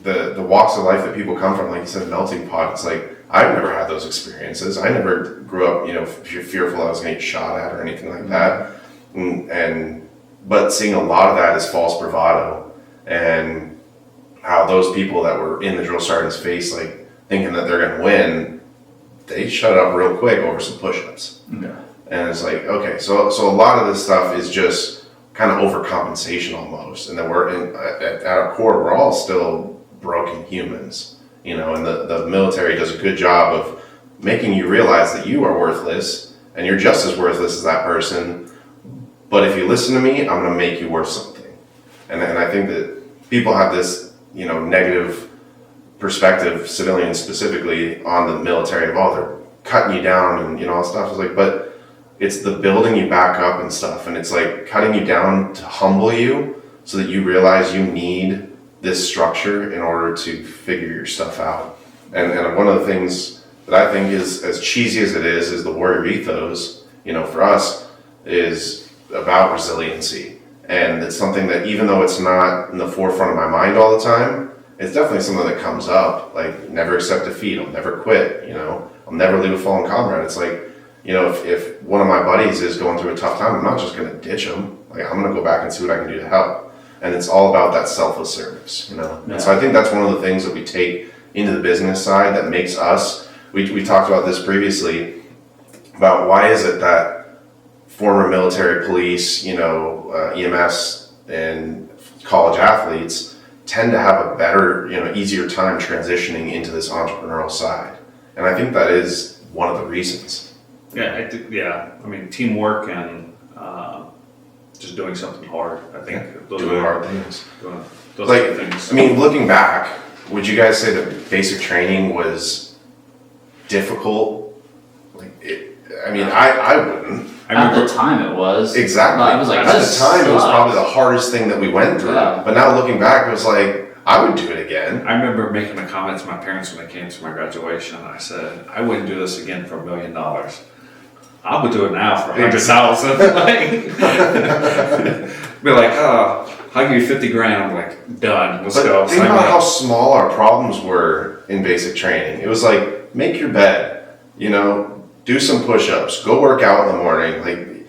the walks of life that people come from, like you said, melting pot, it's like, I've never had those experiences. I never grew up, fearful I was going to get shot at or anything like that. But seeing a lot of that is false bravado, and how those people that were in the drill sergeant's face, like thinking that they're going to win, they shut up real quick over some push-ups. Yeah. And it's like, okay, so a lot of this stuff is just kind of overcompensation almost, and that at our core, we're all still broken humans, and the military does a good job of making you realize that you are worthless, and you're just as worthless as that person, but if you listen to me, I'm going to make you worth something. And I think that people have this, negative perspective, civilians specifically, on the military of, they're cutting you down and, all stuff. It's like, but it's the building you back up and stuff, and it's like cutting you down to humble you so that you realize you need this structure in order to figure your stuff out. And one of the things that I think is, as cheesy as it is the warrior ethos, for us, is about resiliency. And it's something that, even though it's not in the forefront of my mind all the time, it's definitely something that comes up, like never accept defeat, I'll never quit, I'll never leave a fallen comrade. It's like, if one of my buddies is going through a tough time, I'm not just going to ditch him. Like, I'm going to go back and see what I can do to help. And it's all about that selfless service, Yeah. And so I think that's one of the things that we take into the business side that makes us, we talked about this previously, about why is it that former military, police, EMS and college athletes tend to have a better, easier time transitioning into this entrepreneurial side. And I think that is one of the reasons. Yeah, I mean, teamwork and just doing something hard. I think those doing are hard things. Those Like, are the things. I mean, looking back, would you guys say that basic training was difficult? I wouldn't. At the time, it was. Exactly. I was like, at the this time, it was sucks. probably the hardest thing that we went through. Yeah. But now looking back, it was like, I would do it again. I remember making a comment to my parents when I came to my graduation. I said, I wouldn't do this again for $1 million. I would do it now for 100,000. Be like, I'll give you 50 grand. I'm like, done. Let's go. Think about how small our problems were in basic training. It was like, make your bed, do some push-ups, go work out in the morning,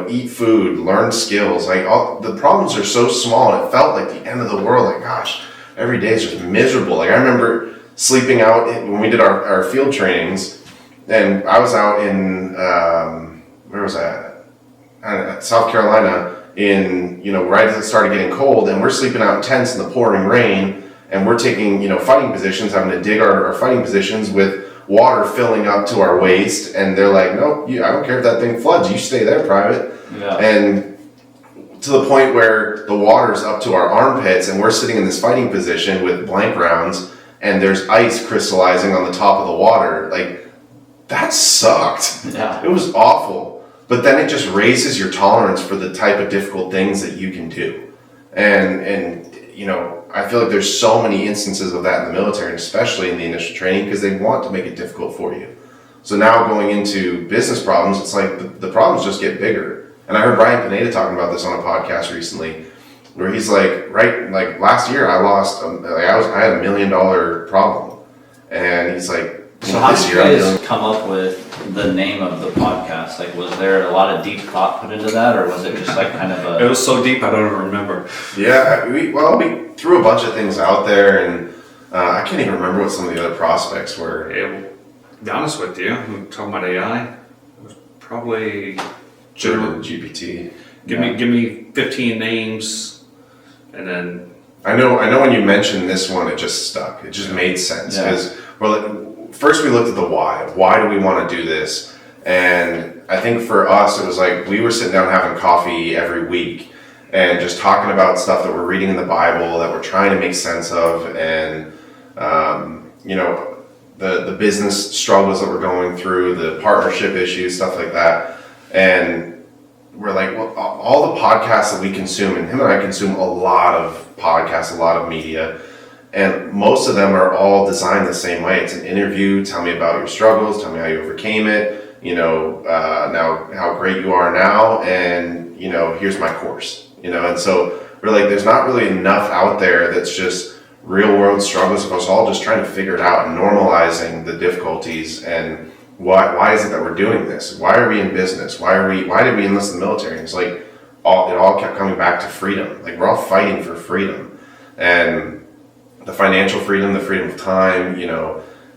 eat food, learn skills. The problems are so small, and it felt like the end of the world. Like, gosh, every day is just miserable. Like, I remember sleeping out when we did our field trainings, and I was out in, where was I at? South Carolina, right as it started getting cold, and we're sleeping out in tents in the pouring rain, and we're taking, fighting positions, having to dig our fighting positions with water filling up to our waist, and they're like, no, I don't care if that thing floods, you stay there, private. Yeah. And to the point where the water's up to our armpits, and we're sitting in this fighting position with blank rounds, and there's ice crystallizing on the top of the water. Like, that sucked. Yeah. It was awful. But then it just raises your tolerance for the type of difficult things that you can do. And I feel like there's so many instances of that in the military, and especially in the initial training, because they want to make it difficult for you. So now going into business problems, it's like the problems just get bigger. And I heard Brian Pineda talking about this on a podcast recently, where he's like, last year I lost, I had $1 million problem. And he's like, So how this did year you I'm guys doing. come up with the name of the podcast? Like, was there a lot of deep thought put into that, or was it just like kind of It a... was so deep, I don't even remember. Yeah, we threw a bunch of things out there, and I can't even remember what some of the other prospects were. To be honest with you, I'm talking about AI. It was probably German GPT. give me 15 names, and then I know when you mentioned this one, it just stuck. It just made sense, Yeah. because first we looked at the why. Why do we want to do this? And I think for us, it was like we were sitting down having coffee every week and just talking about stuff that we're reading in the Bible that we're trying to make sense of, and the business struggles that we're going through, the partnership issues, stuff like that. And we're like, well, all the podcasts that we consume, and him and I consume a lot of podcasts, a lot of media, And most of them are all designed the same way. It's an interview. Tell me about your struggles. Tell me how you overcame it. Now how great you are now. And, here's my course, And so we're like, there's not really enough out there that's just real world struggles of us all just trying to figure it out and normalizing the difficulties and why is it that we're doing this? Why are we in business? Why did we enlist in the military? And it's like, it all kept coming back to freedom. Like, we're all fighting for freedom. And the financial freedom, the freedom of time,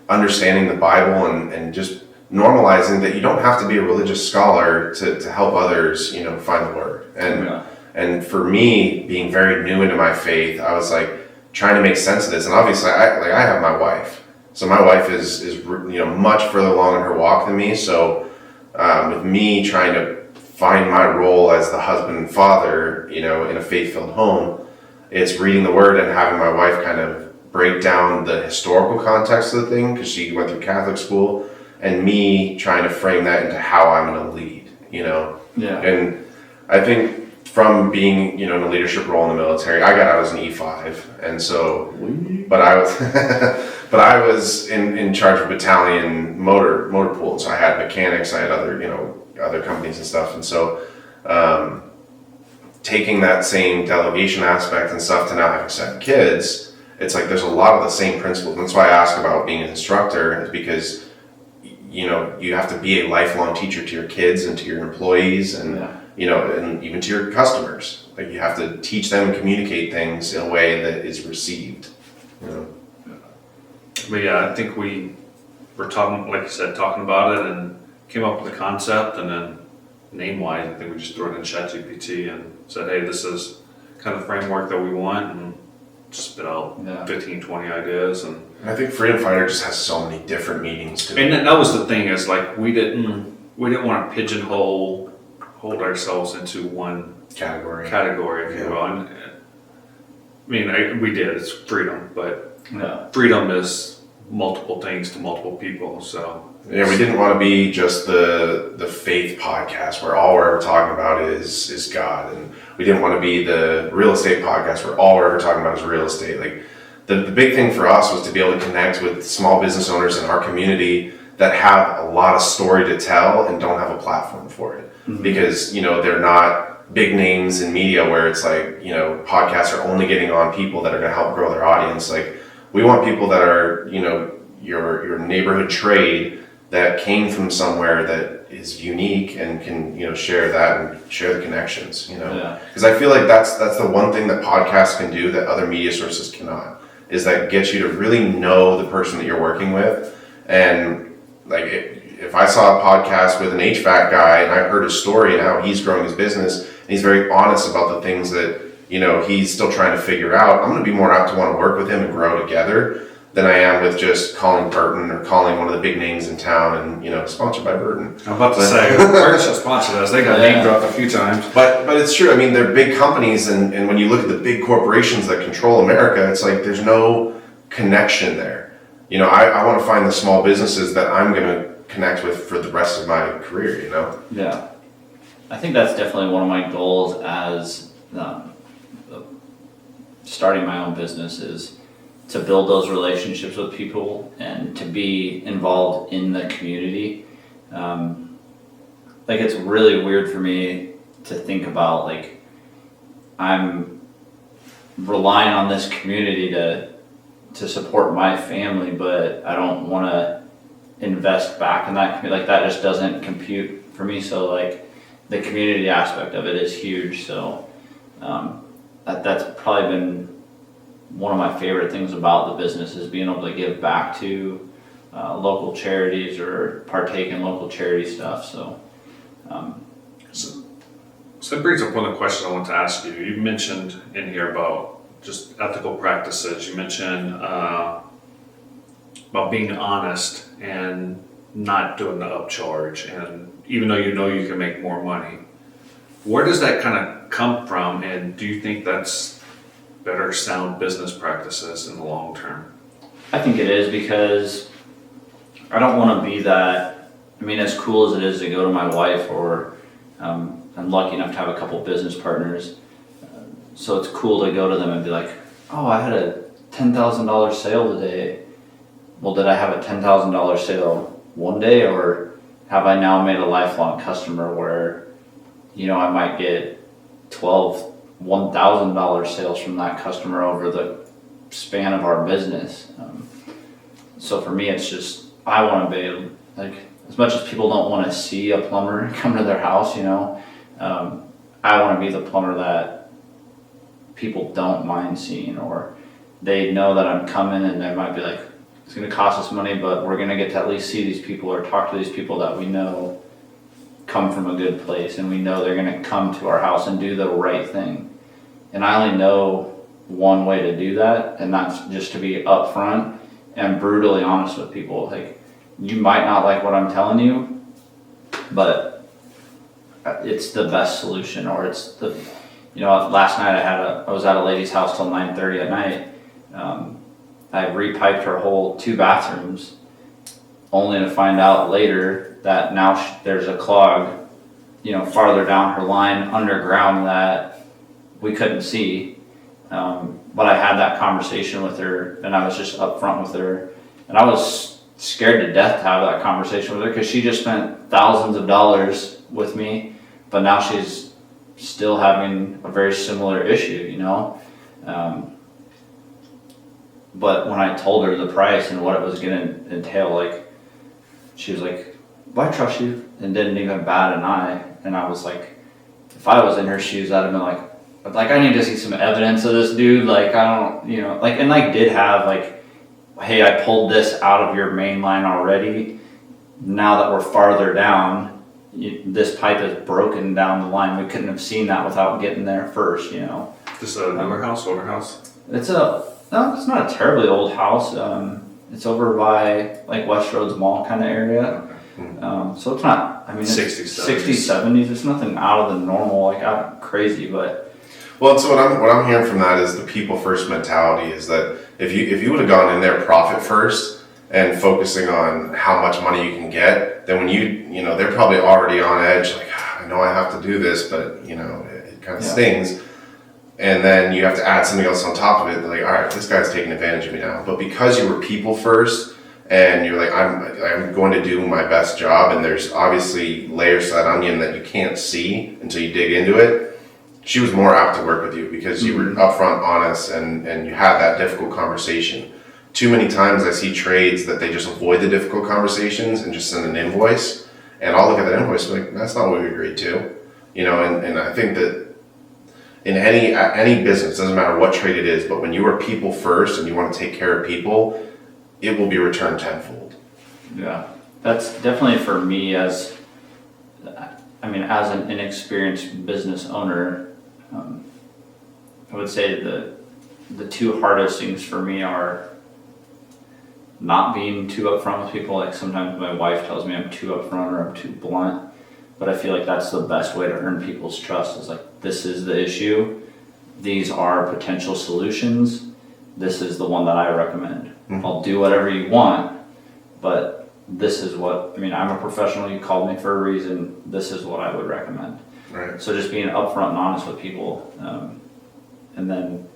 understanding the Bible and just normalizing that you don't have to be a religious scholar to help others, find the word. And for me, being very new into my faith, I was like trying to make sense of this. And obviously I have my wife. So my wife is much further along in her walk than me. So with me trying to find my role as the husband and father, in a faith-filled home, it's reading the word and having my wife kind of break down the historical context of the thing, because she went through Catholic school, and me trying to frame that into how I'm going to lead, Yeah. And I think from being, in a leadership role in the military, I got out as an E5, and so, but I was in charge of battalion motor pool, so I had mechanics, I had other companies and stuff, and so taking that same delegation aspect and stuff to now having 7 kids, it's like there's a lot of the same principles. And that's why I ask about being an instructor, is because you have to be a lifelong teacher to your kids and to your employees and and even to your customers. Like, you have to teach them and communicate things in a way that is received. But yeah, I think we were talking, like you said, talking about it and came up with a concept, and then name-wise, I think we just threw it in ChatGPT and said, hey, this is kind of the framework that we want, and spit out 15, 20 ideas. And I think Freedom Fighter just has so many different meanings to it. And that was the thing, is like we didn't want to hold ourselves into one category, if you will. And we did. It's freedom, but freedom is multiple things to multiple people. So we didn't want to be just the faith podcast where all we're ever talking about is God, and we didn't want to be the real estate podcast where all we're ever talking about is real estate. Like, the big thing for us was to be able to connect with small business owners in our community that have a lot of story to tell and don't have a platform for it. Mm-hmm. Because they're not big names in media where it's like podcasts are only getting on people that are going to help grow their audience. Like, we want people that are your neighborhood trade that came from somewhere that is unique and can share that and share the connections. Because I feel like that's the one thing that podcasts can do that other media sources cannot, is that get you to really know the person that you're working with. And like, if I saw a podcast with an HVAC guy and I heard his story and how he's growing his business, and he's very honest about the things that he's still trying to figure out, I'm going to be more apt to want to work with him and grow together than I am with just calling Burton or calling one of the big names in town and sponsored by Burton. I'm about to say, Burton should sponsor us. They got name dropped a few times. But it's true. I mean, they're big companies, and when you look at the big corporations that control America, it's like there's no connection there. I want to find the small businesses that I'm going to connect with for the rest of my career. Yeah, I think that's definitely one of my goals as starting my own business, is to build those relationships with people and to be involved in the community. Like, it's really weird for me to think about, like, I'm relying on this community to support my family, but I don't want to invest back in that community. Like, that just doesn't compute for me. So, like, the community aspect of it is huge. So that's probably been one of my favorite things about the business, is being able to give back to local charities or partake in local charity stuff. So that brings up one of the questions I want to ask you. You mentioned in here about just ethical practices. You mentioned about being honest and not doing the upcharge, and even though you can make more money. Where does that kind of come from, and do you think that's better sound business practices in the long term? I think it is, because I don't want to be that. I mean, as cool as it is to go to my wife, or I'm lucky enough to have a couple business partners, so it's cool to go to them and be like, oh, I had a $10,000 sale today. Well, did I have a $10,000 sale one day, or have I now made a lifelong customer where, I might get 12, $1,000 sales from that customer over the span of our business. So for me, it's just, I want to be like, as much as people don't want to see a plumber come to their house, I want to be the plumber that people don't mind seeing, or they know that I'm coming and they might be like, it's going to cost us money, but we're going to get to at least see these people or talk to these people that we know come from a good place, and we know they're going to come to our house and do the right thing. And I only know one way to do that, and that's just to be upfront and brutally honest with people. Like, you might not like what I'm telling you, but it's the best solution, or it's the, last night I was at a lady's house till 9:30 at night. I repiped her whole 2 bathrooms, only to find out later that now there's a clog, farther down her line underground that we couldn't see. But I had that conversation with her, and I was just upfront with her, and I was scared to death to have that conversation with her, because she just spent thousands of dollars with me, but now she's still having a very similar issue, but when I told her the price and what it was going to entail, like, she was like, well, I trust you, and didn't even bat an eye. And I was like, if I was in her shoes, I'd have been like, I need to see some evidence of this dude. Like, I don't, did have like, hey, I pulled this out of your main line already. Now that we're farther down, this pipe is broken down the line. We couldn't have seen that without getting there first, This is a newer house, older house? No, it's not a terribly old house. It's over by like West Roads Mall kind of area. Okay. So it's not, it's 60s, 60s, 70s. It's nothing out of the normal, like out crazy, but. Well, so what I'm hearing from that is the people first mentality is that if you would have gone in there profit first and focusing on how much money you can get, then when they're probably already on edge, like, I know I have to do this, but it kind of stings. And then you have to add something else on top of it. Like, all right, this guy's taking advantage of me now. But because you were people first, and you're like, I'm going to do my best job, and there's obviously layers to that onion that you can't see until you dig into it. She was more apt to work with you because you were upfront, honest, and you had that difficult conversation. Too many times I see trades that they just avoid the difficult conversations and just send an invoice, and I'll look at that invoice and be like, that's not what we agreed to, and I think that in any business, doesn't matter what trade it is, but when you are people first and you want to take care of people, it will be returned tenfold. Yeah, that's definitely for me as an inexperienced business owner. I would say the 2 hardest things for me are not being too upfront with people. Like, sometimes my wife tells me I'm too upfront or I'm too blunt. But I feel like that's the best way to earn people's trust, is like, this is the issue. These are potential solutions. This is the one that I recommend. Mm-hmm. I'll do whatever you want, but this is what, I'm a professional. You called me for a reason. This is what I would recommend. Right. So just being upfront and honest with people. And then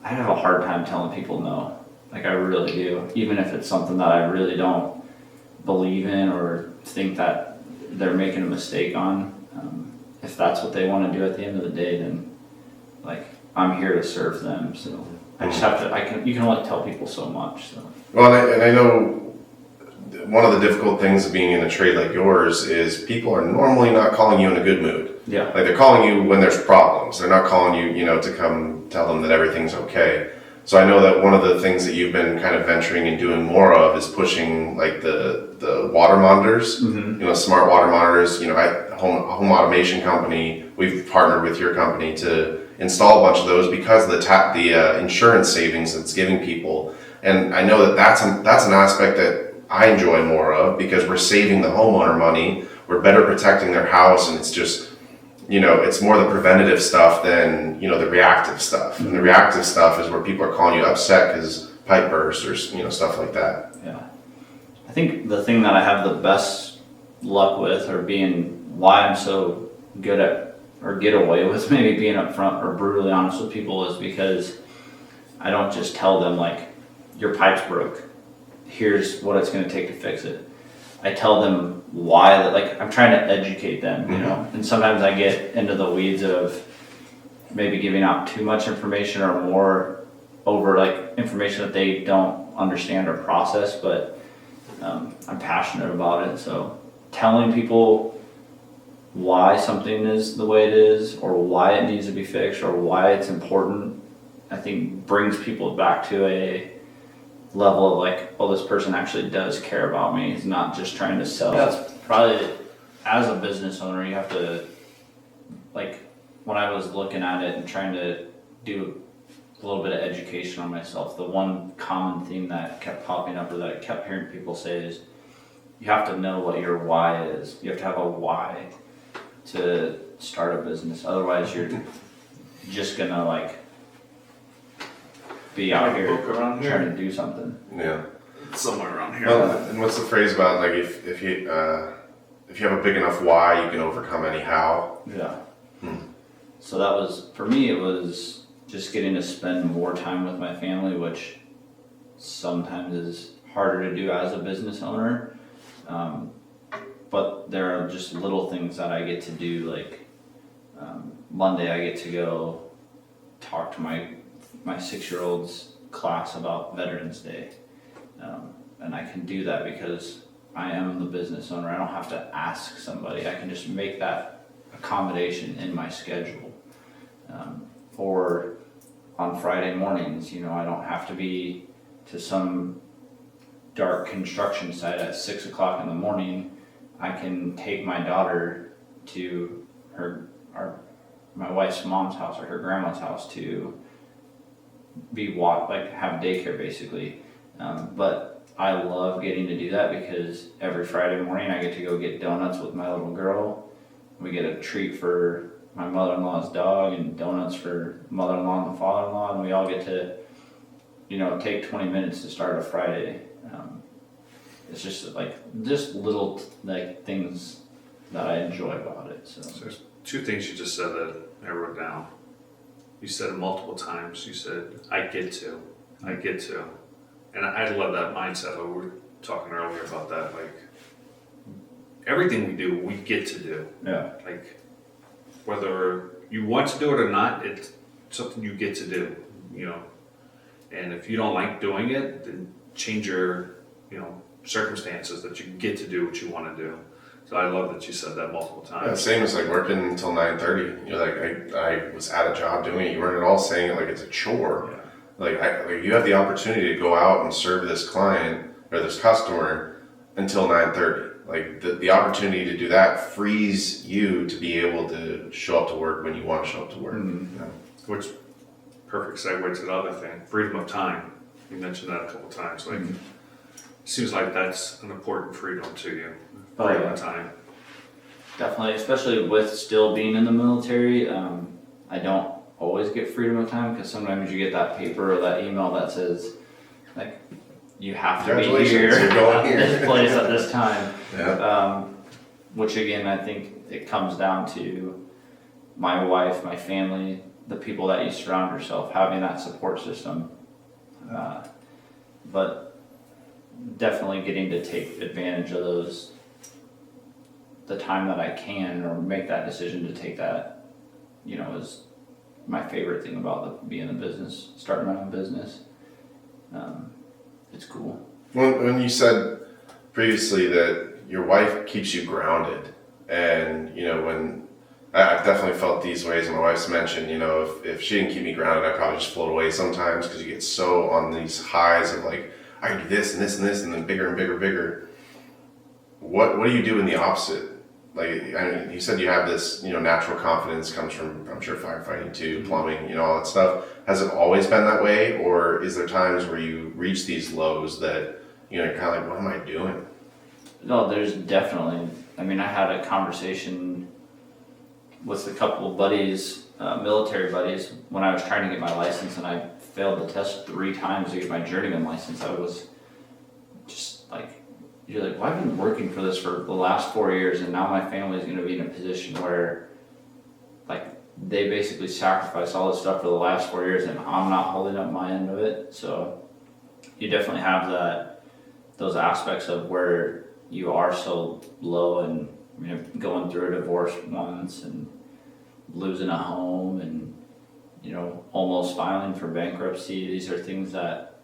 I have a hard time telling people no. Like, I really do. Even if it's something that I really don't believe in or think that they're making a mistake on. If that's what they want to do at the end of the day, then like, I'm here to serve them. So I just have to, you can only tell people so much. So. Well, and I know one of the difficult things of being in a trade like yours is people are normally not calling you in a good mood. Yeah. Like, they're calling you when there's problems. They're not calling you, to come tell them that everything's okay. So I know that one of the things that you've been kind of venturing and doing more of is pushing like the water monitors, smart water monitors. Home automation company, we've partnered with your company to install a bunch of those because of the insurance savings it's giving people. And I know that that's an aspect that I enjoy more of, because we're saving the homeowner money, we're better protecting their house, and it's just, it's more the preventative stuff than, the reactive stuff. And the reactive stuff is where people are calling you upset because pipe burst or, stuff like that. Yeah. I think the thing that I have the best luck with, or why I'm so good at, or get away with maybe being upfront or brutally honest with people, is because I don't just tell them like, your pipe's broke, here's what it's gonna take to fix it. I tell them why, like, I'm trying to educate them, you know, and sometimes I get into the weeds of maybe giving out too much information or more over like information that they don't understand or process, but I'm passionate about it. So telling people why something is the way it is, or why it needs to be fixed, or why it's important, I think brings people back to a level of like, oh, this person actually does care about me. He's not just trying to sell. That's probably, as a business owner, you have to, like, when I was looking at it and trying to do a little bit of education on myself, the one common theme that kept popping up, or that I kept hearing people say, is you have to know what your why is. You have to have a why to start a business. Otherwise, you're just gonna like be out here trying to do something. Yeah. Somewhere around here. Well, and what's the phrase about like if you have a big enough why, you can overcome any how. Yeah. So that was, for me, it was just getting to spend more time with my family, which sometimes is harder to do as a business owner. But there are just little things that I get to do, like Monday I get to go talk to my 6-year-old's class about Veterans Day. And I can do that because I am the business owner. I don't have to ask somebody. I can just make that accommodation in my schedule. Or on Friday mornings, you know, I don't have to be to some dark construction site at 6 o'clock in the morning. I can take my daughter to my wife's mom's house or her grandma's house to have daycare basically. But I love getting to do that because every Friday morning I get to go get donuts with my little girl. We get a treat for my mother-in-law's dog and donuts for mother-in-law and the father-in-law, and we all get to, you know, take 20 minutes to start a Friday. It's just little like things that I enjoy about it. So there's two things you just said that I wrote down. You said it multiple times. You said, I get to. And I love that mindset. We were talking earlier about that. Like, everything we do, we get to do. Yeah. Like, whether you want to do it or not, it's something you get to do, you know. And if you don't like doing it, then change your, you know, circumstances that you get to do what you want to do. So I love that you said that multiple times. Yeah, same as like working until 9:30. You're like, I was at a job doing it. You weren't at all saying it like it's a chore. Yeah. Like you have the opportunity to go out and serve this client or this customer until 9:30. Like the opportunity to do that frees you to be able to show up to work when you want to show up to work. Mm-hmm. Yeah. Which, perfect segue to the other thing, freedom of time. You mentioned that a couple times. Like, seems like that's an important freedom to you. Freedom of time. Definitely, especially with still being in the military. I don't always get freedom of time because sometimes you get that paper or that email that says, like, you have to be here, You're going here. this place at this time. Yeah. Which again, I think it comes down to my wife, my family, the people that you surround yourself, having that support system. But definitely getting to take advantage of those, the time that I can, or make that decision to take that, you know, is my favorite thing about being in business, starting my own business. It's cool. When you said previously that your wife keeps you grounded, and you know, when I've definitely felt these ways, and my wife's mentioned, you know, if she didn't keep me grounded, I'd probably just float away sometimes because you get so on these highs of like, I can do this and this and this, and then bigger and bigger. What do you do in the opposite? Like, I mean, you said you have this, you know, natural confidence comes from, I'm sure, firefighting too, plumbing, you know, all that stuff. Has it always been that way, or is there times where you reach these lows that, you know, you're kind of like, what am I doing? No, there's definitely. I mean, I had a conversation with a couple of buddies, military buddies, when I was trying to get my license, and I failed the test 3 times to get my journeyman license. I was just like, you're like, well, I've been working for this for the last 4 years, and now my family is going to be in a position where, like, they basically sacrificed all this stuff for the last 4 years, and I'm not holding up my end of it. So you definitely have those aspects of where you are so low, and going through a divorce once and losing a home and almost filing for bankruptcy. These are things that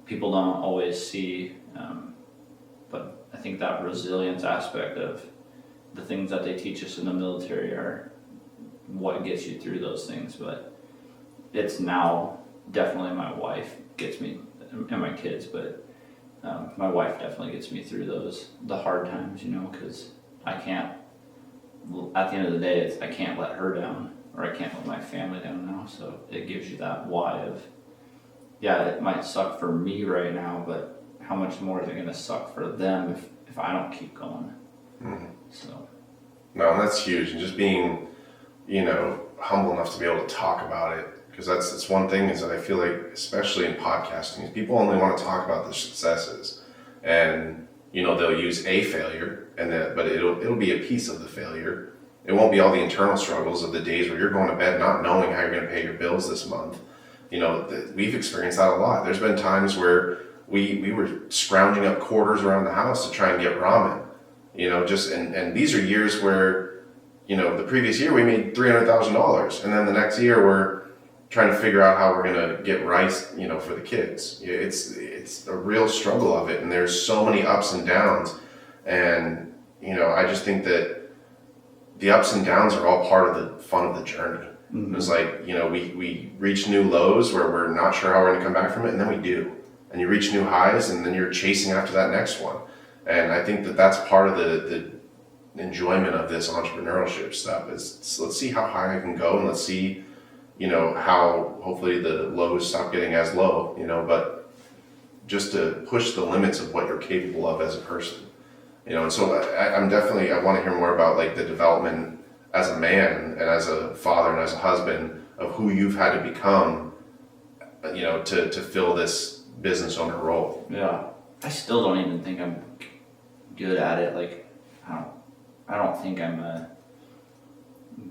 people don't always see, but I think that resilience aspect of the things that they teach us in the military are what gets you through those things. But it's now definitely my wife gets me, and my kids, but my wife definitely gets me through the hard times, because I can't, at the end of the day, I can't let her down, or I can't let my family down now. So it gives you that why of, yeah, it might suck for me right now, but how much more is it going to suck for them if I don't keep going? Mm-hmm. So. No, and that's huge. And just being, humble enough to be able to talk about it. Because that's one thing is that I feel like, especially in podcasting, is people only want to talk about the successes. And, they'll use a failure, but it'll be a piece of the failure. It won't be all the internal struggles of the days where you're going to bed not knowing how you're going to pay your bills this month. We've experienced that a lot. There's been times where we were scrounging up quarters around the house to try and get ramen. And these are years where, the previous year we made $300,000, and then the next year we're trying to figure out how we're going to get rice, for the kids. It's a real struggle of it, and there's so many ups and downs. And, I just think that the ups and downs are all part of the fun of the journey. Mm-hmm. It's like, we reach new lows where we're not sure how we're going to come back from it, and then we do. And you reach new highs, and then you're chasing after that next one. And I think that that's part of the enjoyment of this entrepreneurship stuff is, let's see how high I can go, and let's see, how hopefully the lows stop getting as low, but just to push the limits of what you're capable of as a person, and so I want to hear more about like the development as a man and as a father and as a husband of who you've had to become, to fill this business owner role. Yeah. I still don't even think I'm good at it. Like, I don't think I'm a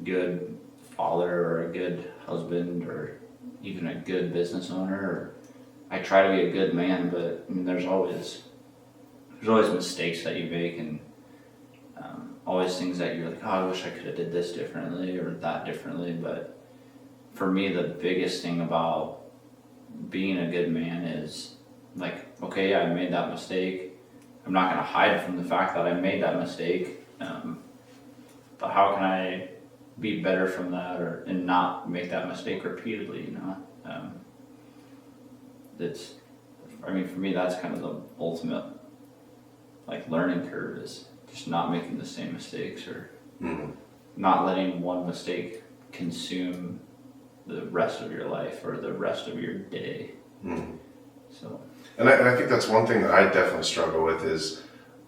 good father or a good husband or even a good business owner. Or I try to be a good man, but there's always mistakes that you make, and always things that you're like, oh, I wish I could have did this differently or that differently. But for me, the biggest thing about being a good man is like, okay, yeah, I made that mistake. I'm not going to hide from the fact that I made that mistake. But how can I be better from that and not make that mistake repeatedly, for me, that's kind of the ultimate like learning curve, is just not making the same mistakes, or not letting one mistake consume the rest of your life or the rest of your day. So. And I think that's one thing that I definitely struggle with is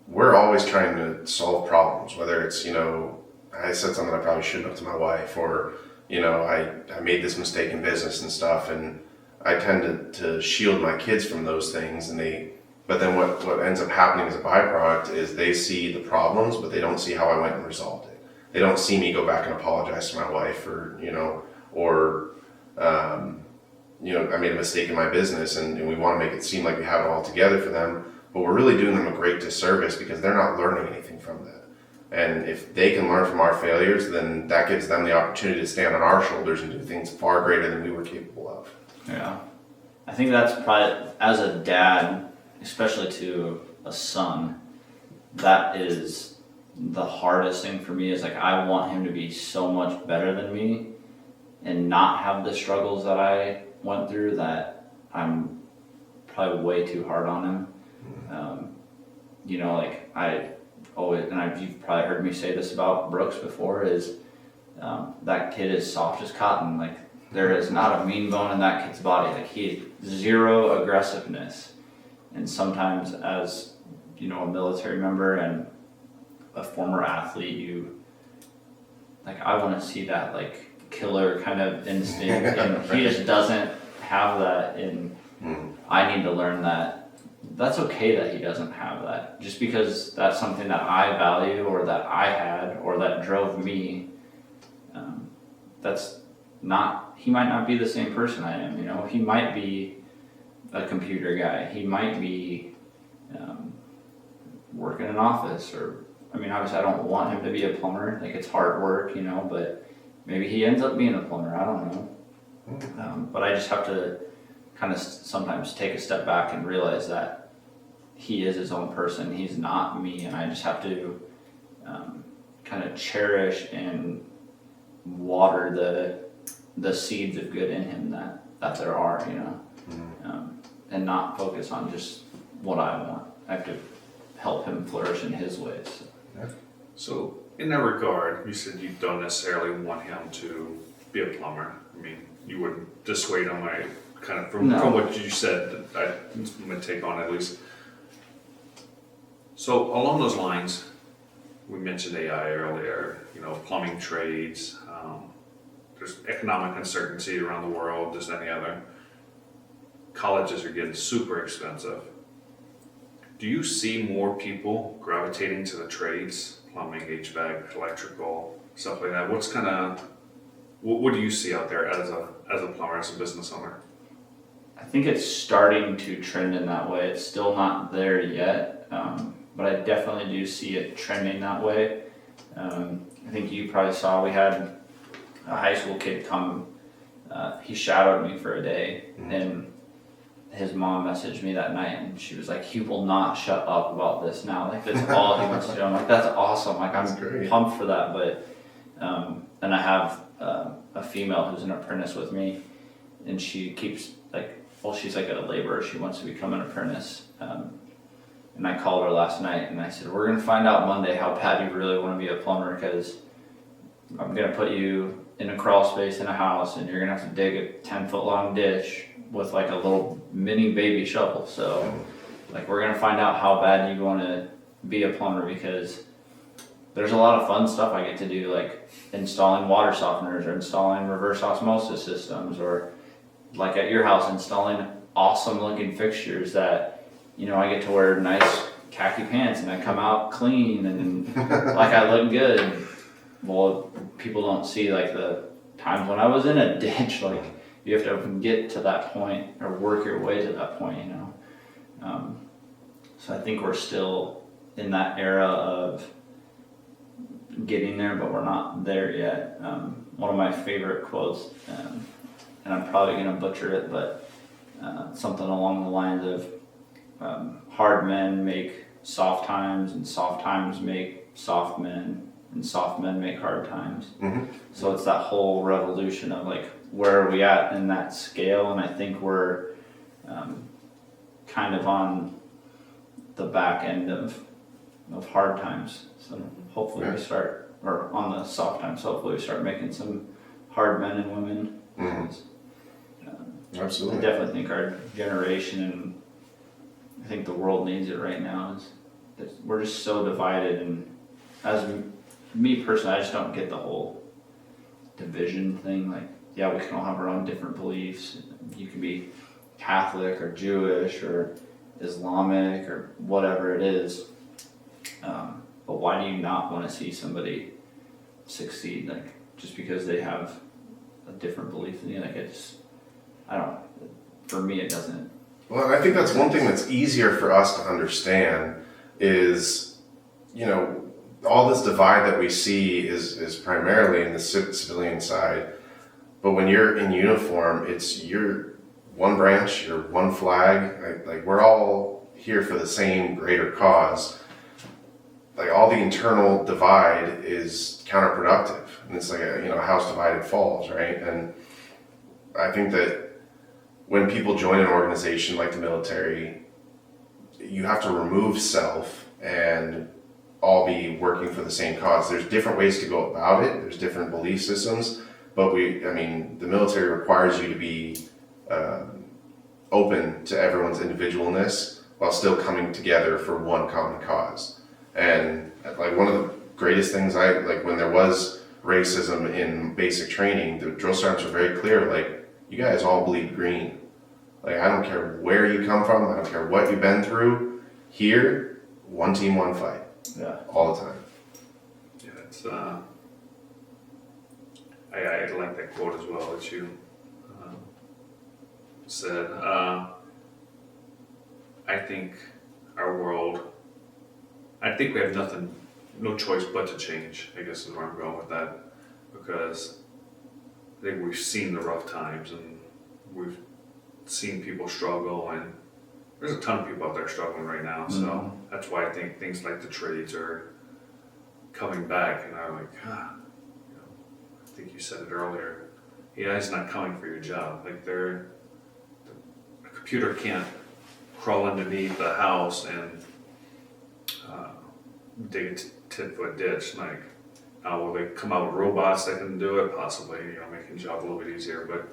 we're always trying to solve problems, whether it's, I said something I probably shouldn't have to my wife, or, I made this mistake in business and stuff, and I tend to shield my kids from those things, but then what ends up happening as a byproduct is they see the problems, but they don't see how I went and resolved it. They don't see me go back and apologize to my wife, or, I made a mistake in my business, and we want to make it seem like we have it all together for them, but we're really doing them a great disservice because they're not learning anything from that. And if they can learn from our failures, then that gives them the opportunity to stand on our shoulders and do things far greater than we were capable of. Yeah. I think that's probably, as a dad, especially to a son, that is the hardest thing for me, is like, I want him to be so much better than me and not have the struggles that I went through, that I'm probably way too hard on him. Like I always, and you've probably heard me say this about Brooks before, is that kid is soft as cotton. Like, there is not a mean bone in that kid's body. Like, he zero aggressiveness. And sometimes as, a military member and a former athlete, I want to see that like killer kind of instinct, and he just doesn't have that. And I need to learn that that's okay that he doesn't have that, just because that's something that I value or that I had or that drove me. he might not be the same person I am, you know, he might be a computer guy, he might be work in an office, or I mean, obviously I don't want him to be a plumber, like it's hard work, you know, but maybe he ends up being a plumber, I don't know. But I just have to kind of sometimes take a step back and realize that he is his own person, he's not me, and I just have to kind of cherish and water the seeds of good in him that there are, you know, and not focus on just what I want. I have to help him flourish in his ways. So in that regard, you said you don't necessarily want him to be a plumber. I mean, you wouldn't dissuade him, I kind of, from what you said, I'm going to take on at least. So along those lines, we mentioned AI earlier, you know, plumbing trades, there's economic uncertainty around the world, just any other. Colleges are getting super expensive. Do you see more people gravitating to the trades, plumbing, HVAC, electrical, stuff like that? What do you see out there as a plumber, as a business owner? I think it's starting to trend in that way. It's still not there yet, but I definitely do see it trending that way. I think you probably saw, we had a high school kid come, he shadowed me for a day, and his mom messaged me that night, and she was like, he will not shut up about this now, like that's all he wants to do. I'm like, that's awesome, like I'm pumped for that. But and I have a female who's an apprentice with me, and she keeps like, well, she's like a laborer, she wants to become an apprentice, and I called her last night and I said, we're gonna find out Monday how bad you really want to be a plumber, because I'm gonna put you in a crawl space in a house and you're gonna have to dig a 10-foot long ditch with like a little mini baby shovel. So like, we're gonna find out how bad you want to be a plumber, because there's a lot of fun stuff I get to do, like installing water softeners or installing reverse osmosis systems, or like at your house installing awesome looking fixtures that, you know, I get to wear nice khaki pants and I come out clean and like I look good. Well, people don't see like the times when I was in a ditch, like you have to get to that point or work your way to that point, you know. So I think we're still in that era of getting there, but we're not there yet. One of my favorite quotes, and I'm probably going to butcher it, but something along the lines of hard men make soft times, and soft times make soft men, and soft men make hard times. So it's that whole revolution of like, where are we at in that scale? And I think we're kind of on the back end of hard times. So hopefully we start, or on the soft times, hopefully we start making some hard men and women. Absolutely. I definitely think our generation, and I think the world needs it right now, is that we're just so divided. And as me personally, I just don't get the whole division thing. Like, yeah, we can all have our own different beliefs. You can be Catholic or Jewish or Islamic or whatever it is. But why do you not want to see somebody succeed? Like, just because they have a different belief than you? Like, for me, it doesn't. Well, I think that's one thing that's easier for us to understand is, you know, all this divide that we see is primarily in the civilian side. But when you're in uniform, you're one branch, you're one flag. Like we're all here for the same greater cause. Like all the internal divide is counterproductive, and it's like a house divided falls, right? And I think that when people join an organization like the military, you have to remove self and all be working for the same cause. There's different ways to go about it. There's different belief systems, but the military requires you to be open to everyone's individualness while still coming together for one common cause. And like one of the greatest things when there was racism in basic training, the drill sergeants were very clear, like, you guys all bleed green. Like, I don't care where you come from, I don't care what you've been through. Here, one team, one fight. Yeah. All the time. Yeah, it's I like that quote as well that you said. I think our world, I think we have no choice but to change, I guess is where I'm going with that. Because I think we've seen the rough times and we've seen people struggle, and there's a ton of people out there struggling right now. So that's why I think things like the trades are coming back, and I'm like, I think you said it earlier. AI is not coming for your job. Like a computer can't crawl underneath the house and dig a 10-foot ditch. Like, will they come out with robots that can do it? Possibly, making the job a little bit easier, but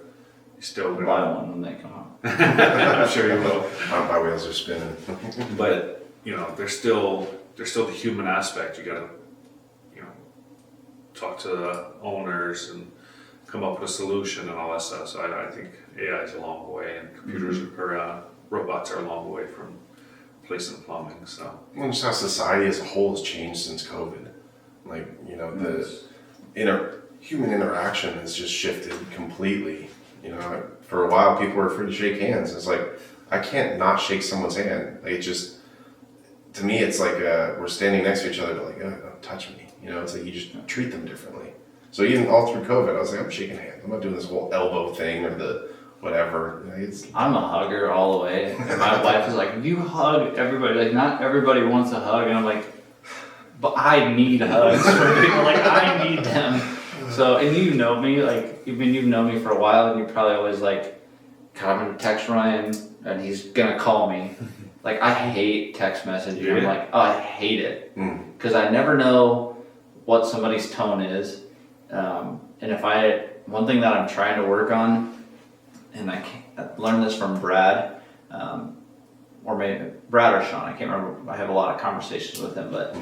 you still I'll buy one when they come out. I'm sure you will. My wheels are spinning. But there's still the human aspect. You gotta talk to the owners and come up with a solution and all that stuff. So I think AI is a long way, and computers or robots are a long way from replacing plumbing. So Well, just how society as a whole has changed since COVID. Like, the human interaction has just shifted completely. For a while, people were afraid to shake hands. It's like, I can't not shake someone's hand. Like, to me, it's like we're standing next to each other, but like, don't touch me. It's like you just treat them differently. So even all through COVID, I was like, I'm shaking hands. I'm not doing this whole elbow thing or the whatever. I'm a hugger all the way. And my wife is like, you hug everybody. Like, not everybody wants a hug. And I'm like, but I need hugs from people. Like, I need them. So, and you know me, like, you've known me for a while, and you're probably always like, God, I'm gonna text Ryan, and he's gonna call me. Like, I hate text messaging. Yeah. I'm like, I hate it. Because I never know what somebody's tone is. And one thing that I'm trying to work on, and I learned this from Brad, or maybe Brad or Sean, I can't remember. I have a lot of conversations with him, but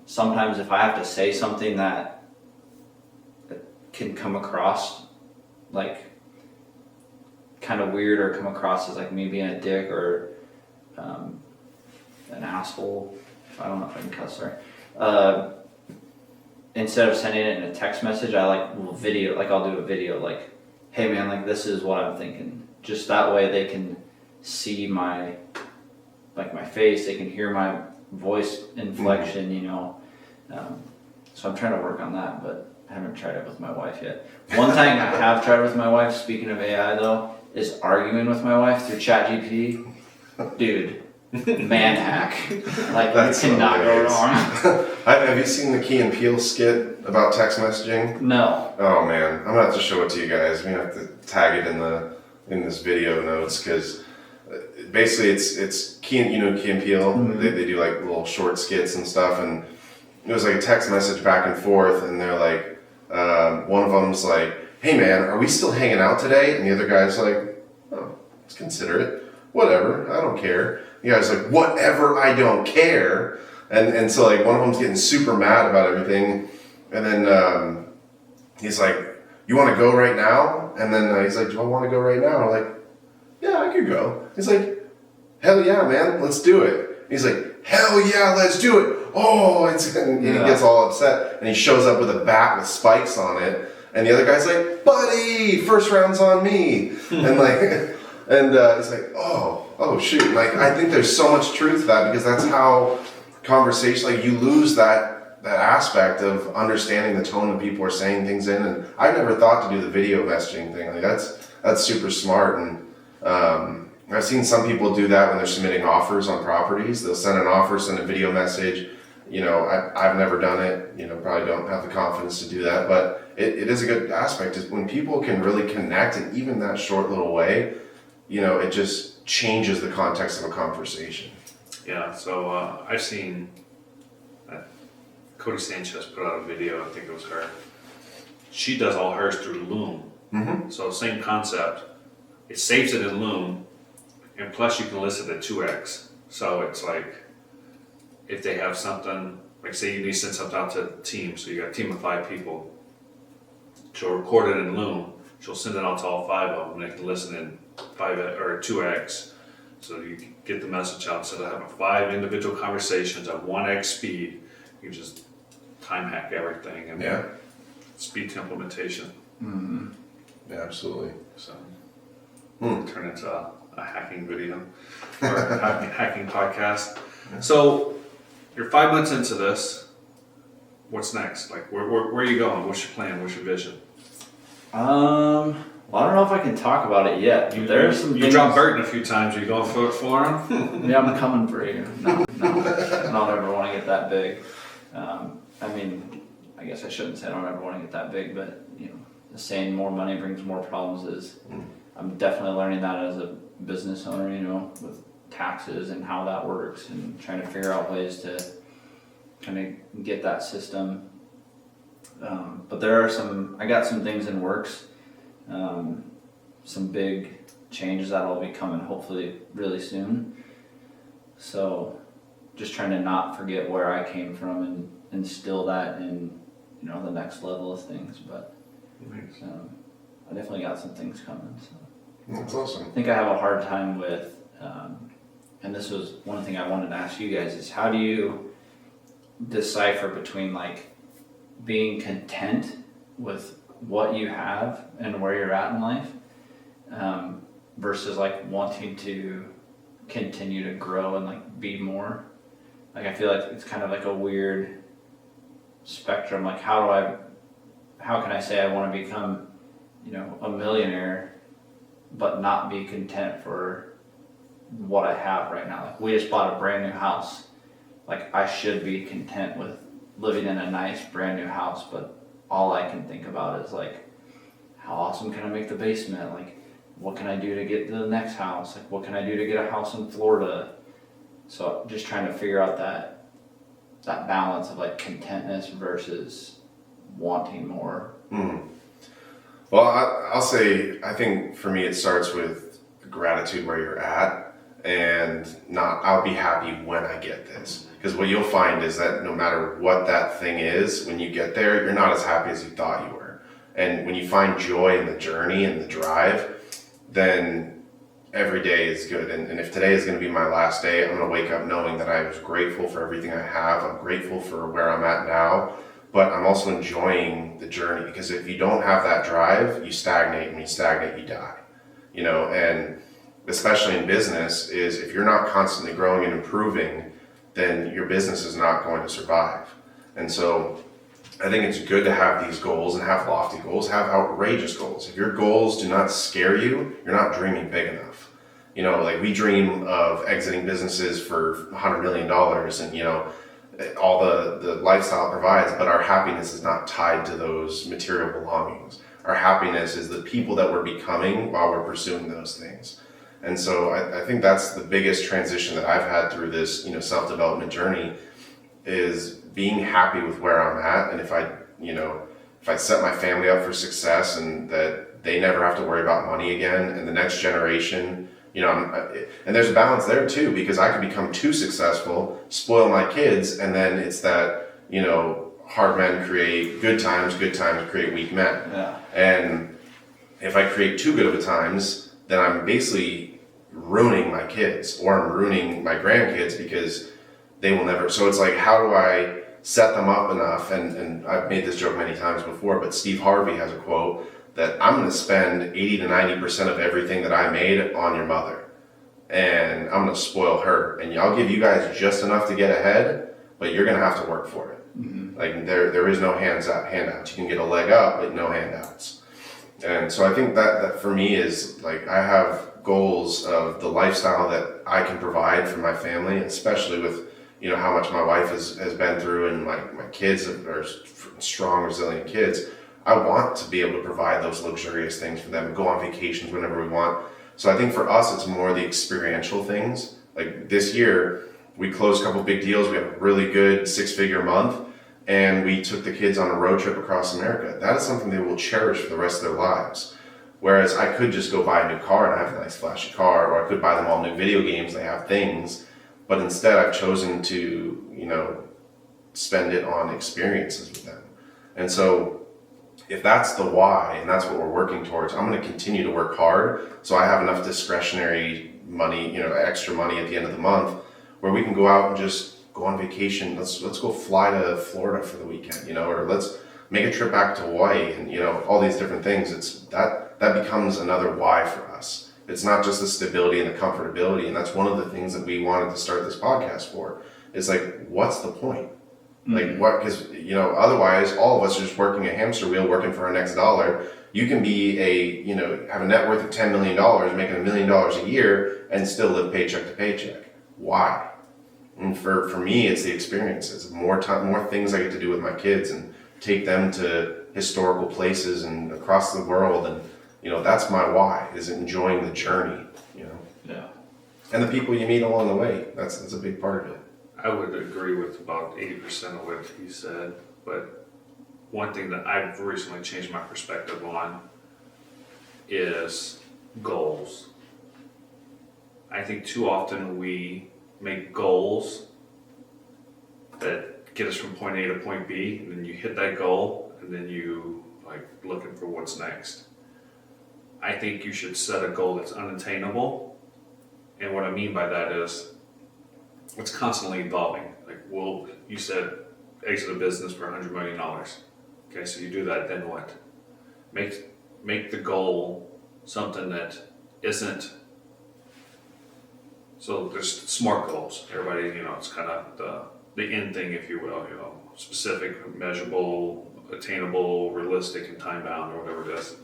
sometimes if I have to say something that can come across like kind of weird, or come across as like me being a dick or an asshole, I don't know if I can cuss, sorry. Instead of sending it in a text message, I'll do a video like, hey man, like, this is what I'm thinking. Just that way they can see my face, they can hear my voice inflection, So I'm trying to work on that, but I haven't tried it with my wife yet. One thing I have tried with my wife, speaking of AI though, is arguing with my wife through ChatGPT. Dude, man hack. Like, That's you cannot go hilarious. wrong. Have you seen the Key and Peele skit about text messaging? No. Oh man, I'm gonna have to show it to you guys. We have to tag it in this video notes, because basically it's Key and Key and Peele. They do like little short skits and stuff, and it was like a text message back and forth, and they're like, one of them's like, hey man, are we still hanging out today? And the other guy's like, oh, let's consider it. Whatever, I don't care. The guy's like, whatever, I don't care. And so like one of them's getting super mad about everything, and then he's like, you want to go right now? And then he's like, do I want to go right now? I'm like, yeah, I could go. He's like, hell yeah, man, let's do it. He's like, hell yeah, let's do it. Oh, and he gets all upset, and he shows up with a bat with spikes on it, and the other guy's like, buddy, first round's on me. And like, and he's like, oh shoot. Like, I think there's so much truth to that, because that's how conversation, like, you lose that aspect of understanding the tone that people are saying things in. And I've never thought to do the video messaging thing. Like, that's super smart. And I've seen some people do that when they're submitting offers on properties. They'll send an offer, send a video message. I've never done it, probably don't have the confidence to do that, but it is a good aspect. Is when people can really connect in even that short little way, it just changes the context of a conversation. yeah, so I've seen Cody Sanchez put out a video. I think it was her. She does all hers through Loom. Mm-hmm. So same concept. It saves it in Loom, and plus you can list it at 2x. So it's like, if they have something, like say you need to send something out to a team, so you got a team of 5 people, she'll record it in Loom, she'll send it out to all 5 of them, and they can listen in 5 or 2x. So you get the message out. Instead of having 5 individual conversations at 1x speed, you just time hack everything. And Yeah. speed to implementation. Mm-hmm. Yeah, absolutely. So Hmm. turn into a hacking video or a hacking podcast. So you're 5 months into this. What's next? Like, where are you going? What's your plan? What's your vision? Well, I don't know if I can talk about it yet. There are some You things. dropped Burton a few times. Are you going for him? Yeah, I'm coming for you. No, I don't ever want to get that big. I mean, I guess I shouldn't say I don't ever want to get that big, but you know, the saying "more money brings more problems" is. I'm definitely learning that as a business owner. You know, with taxes and how that works, and trying to figure out ways to kind of get that system. But there are I got some things in works, some big changes that'll be coming hopefully really soon. So just trying to not forget where I came from and instill that in, you know, the next level of things. But I definitely got some things coming. So That's awesome. I think I have a hard time with, and this was one thing I wanted to ask you guys, is how do you decipher between like being content with what you have and where you're at in life, versus like wanting to continue to grow and like be more. Like I feel like it's kind of like a weird spectrum. Like how can I say I want to become, you know, a millionaire but not be content for what I have right now? Like we just bought a brand new house. Like I should be content with living in a nice brand new house, but all I can think about is like, how awesome can I make the basement? Like, what can I do to get to the next house? Like, what can I do to get a house in Florida? So just trying to figure out that balance of like contentness versus wanting more. Well, I'll say, I think for me it starts with gratitude where you're at, and not I'll be happy when I get this. Because what you'll find is that no matter what that thing is, when you get there, you're not as happy as you thought you were. And when you find joy in the journey and the drive, then every day is good. And if today is going to be my last day, I'm going to wake up knowing that I was grateful for everything I have. I'm grateful for where I'm at now, but I'm also enjoying the journey, because if you don't have that drive, you stagnate, and when you stagnate, you die. You know, and especially in business, is if you're not constantly growing and improving, then your business is not going to survive. And so I think it's good to have these goals and have lofty goals, have outrageous goals. If your goals do not scare you, you're not dreaming big enough. You know, like we dream of exiting businesses for $100 million and, you know, all the lifestyle it provides, but our happiness is not tied to those material belongings. Our happiness is the people that we're becoming while we're pursuing those things. And so I think that's the biggest transition that I've had through this, you know, self-development journey, is being happy with where I'm at. And if I set my family up for success and that they never have to worry about money again, and the next generation, you know, and there's a balance there too, because I could become too successful, spoil my kids, and then it's that, you know, hard men create good times create weak men. Yeah. And if I create too good of a times, then I'm basically ruining my kids, or I'm ruining my grandkids, because they will never. So it's like, how do I set them up enough? And I've made this joke many times before, but Steve Harvey has a quote that I'm going to spend 80 to 90% of everything that I made on your mother, and I'm going to spoil her, and I'll give you guys just enough to get ahead, but you're going to have to work for it. Mm-hmm. Like there is no handouts. You can get a leg up, but no handouts. And so I think that for me is like, I have goals of the lifestyle that I can provide for my family, especially with, you know, how much my wife has been through, and my kids are strong, resilient kids. I want to be able to provide those luxurious things for them, go on vacations whenever we want. So I think for us, it's more the experiential things. Like this year, we closed a couple big deals. We had a really good 6-figure month, and we took the kids on a road trip across America. That is something they will cherish for the rest of their lives. Whereas I could just go buy a new car and have a nice flashy car, or I could buy them all new video games, they have things. But instead I've chosen to, you know, spend it on experiences with them. And so if that's the why, and that's what we're working towards, I'm going to continue to work hard so I have enough discretionary money, you know, extra money at the end of the month, where we can go out and just go on vacation. Let's go fly to Florida for the weekend, you know, or let's make a trip back to Hawaii and, you know, all these different things. It's that becomes another why for us. It's not just the stability and the comfortability. And that's one of the things that we wanted to start this podcast for. It's like, what's the point? Like what, because, you know, otherwise all of us are just working a hamster wheel, working for our next dollar. You can be have a net worth of $10 million, making $1 million a year and still live paycheck to paycheck. Why? And for me, it's the experiences. More time, more things I get to do with my kids and take them to historical places and across the world. And, you know, that's my why, is enjoying the journey, you know. Yeah. And the people you meet along the way. That's a big part of it. I would agree with about 80% of what he said, but one thing that I've recently changed my perspective on is goals. I think too often we make goals that get us from point A to point B, and then you hit that goal, and then you like looking for what's next. I think you should set a goal that's unattainable, and what I mean by that is it's constantly evolving. Like, well, you said exit a business for $100 million. Okay, so you do that, then what? Make the goal something that isn't. So there's SMART goals. Everybody, you know, it's kind of the end thing, if you will. You know, specific, measurable, attainable, realistic, and time bound, or whatever it is.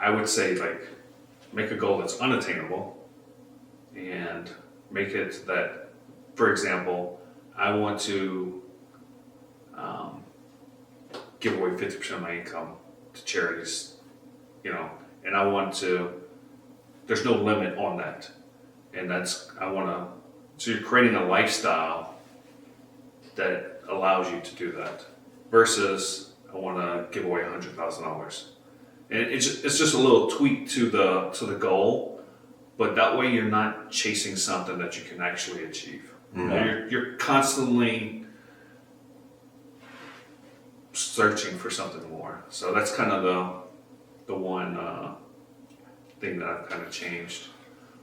I would say, like, make a goal that's unattainable, and make it that, for example, I want to give away 50% of my income to charities, you know, and I want to, there's no limit on that. And so you're creating a lifestyle that allows you to do that versus I want to give away $100,000. And it's just a little tweak to the goal, but that way you're not chasing something that you can actually achieve. Mm-hmm. You're constantly searching for something more. So that's kind of the one thing that I've kind of changed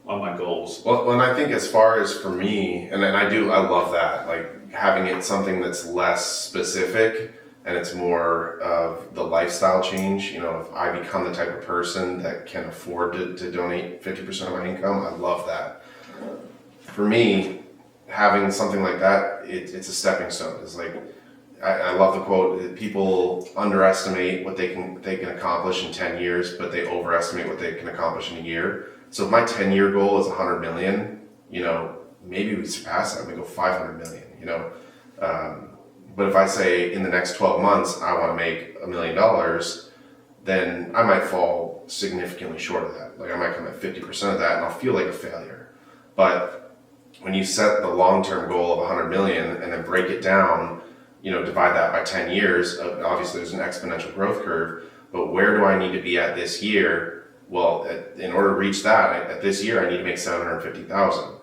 on my goals. Well, and I think as far as for me, and I love that, like having it something that's less specific and it's more of the lifestyle change. You know, if I become the type of person that can afford to donate 50% of my income, I love that. For me, having something like that, it's a stepping stone. It's like, I love the quote, people underestimate what they can accomplish in 10 years, but they overestimate what they can accomplish in a year. So if my 10-year goal is 100 million, you know, maybe we surpass that, we go 500 million, you know. But if I say in the next 12 months, I want to make $1 million, then I might fall significantly short of that. Like I might come at 50% of that and I'll feel like a failure. But when you set the long-term goal of 100 million and then break it down, you know, divide that by 10 years, obviously there's an exponential growth curve, but where do I need to be at this year? Well, in order to reach that, at this year, I need to make 750,000.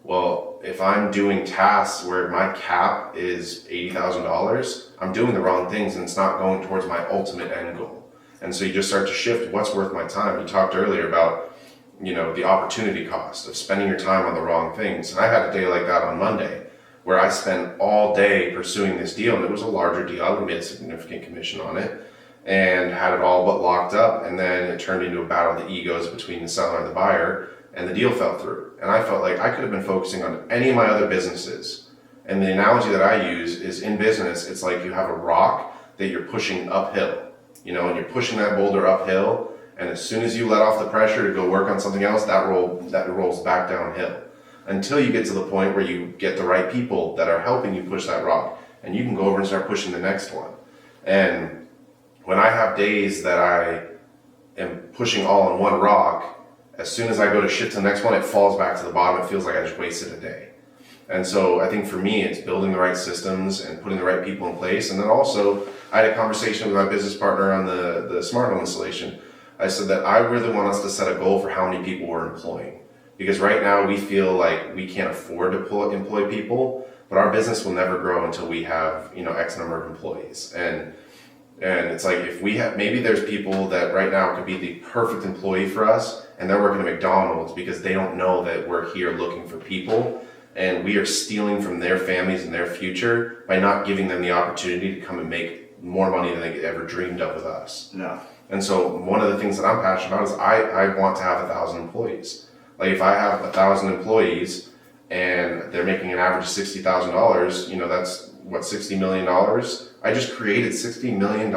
Well, if I'm doing tasks where my cap is $80,000, I'm doing the wrong things and it's not going towards my ultimate end goal. And so you just start to shift what's worth my time. You talked earlier about, you know, the opportunity cost of spending your time on the wrong things. And I had a day like that on Monday where I spent all day pursuing this deal, and it was a larger deal. I would have made a significant commission on it and had it all but locked up. And then it turned into a battle of the egos between the seller and the buyer, and the deal fell through. And I felt like I could have been focusing on any of my other businesses. And the analogy that I use is in business, it's like you have a rock that you're pushing uphill, you know, and you're pushing that boulder uphill. And as soon as you let off the pressure to go work on something else, that rolls back downhill until you get to the point where you get the right people that are helping you push that rock, and you can go over and start pushing the next one. And when I have days that I am pushing all on one rock, as soon as I go to shift to the next one, it falls back to the bottom. It feels like I just wasted a day. And so I think for me, it's building the right systems and putting the right people in place. And then also, I had a conversation with my business partner on the smart home installation. I said that I really want us to set a goal for how many people we're employing. Because right now we feel like we can't afford to employ people, but our business will never grow until we have, you know, X number of employees. And it's like, if we have, maybe there's people that right now could be the perfect employee for us, and they're working at McDonald's because they don't know that we're here looking for people. and we are stealing from their families and their future by not giving them the opportunity to come and make more money than they ever dreamed of with us. Yeah. And so one of the things that I'm passionate about is I want to have 1,000 employees. Like if I have 1,000 employees and they're making an average of $60,000, that's what, $60 million? I just created $60 million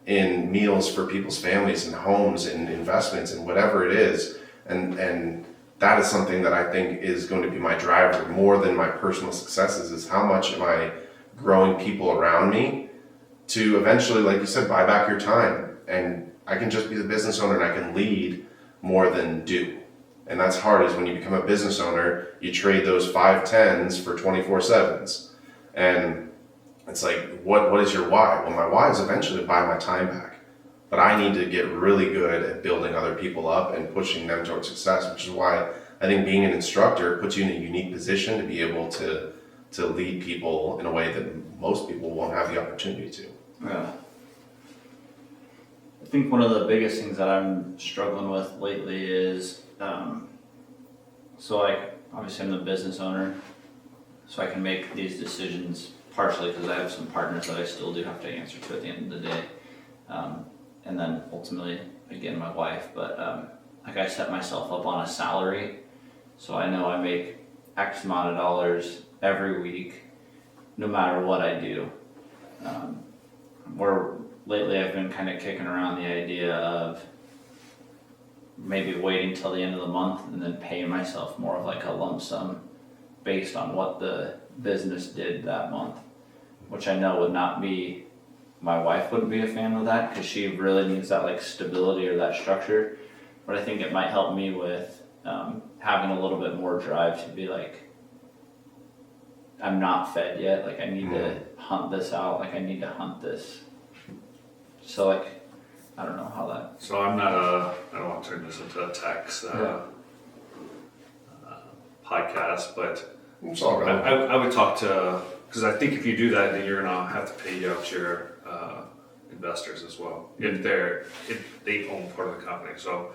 in meals for people's families and homes and investments and whatever it is. And that is something that I think is going to be my driver more than my personal successes, is how much am I growing people around me to eventually, like you said, buy back your time. And I can just be the business owner and I can lead more than do. And that's hard, is when you become a business owner, you trade those 5-10s for 24/7s. And it's like, what is your why? Well, my why is eventually to buy my time back. But I need to get really good at building other people up and pushing them towards success, which is why I think being an instructor puts you in a unique position to be able to lead people in a way that most people won't have the opportunity to. Yeah. I think one of the biggest things that I'm struggling with lately is, obviously I'm the business owner, so I can make these decisions partially because I have some partners that I still do have to answer to at the end of the day. And then ultimately, again, my wife, but I set myself up on a salary, so I know I make X amount of dollars every week, no matter what I do. Where lately I've been kind of kicking around the idea of maybe waiting till the end of the month and then paying myself more of like a lump sum based on what the business did that month, which I know would not be, my wife wouldn't be a fan of that because she really needs that like stability or that structure. But I think it might help me with having a little bit more drive to be like, I'm not fed yet, like I need to hunt this out, like I need to hunt this. So like, I don't know how that. So I don't want to turn this into a tax podcast, but It's all right. I would talk to, because I think if you do that, then you're gonna have to pay out your investors as well if they own part of the company. So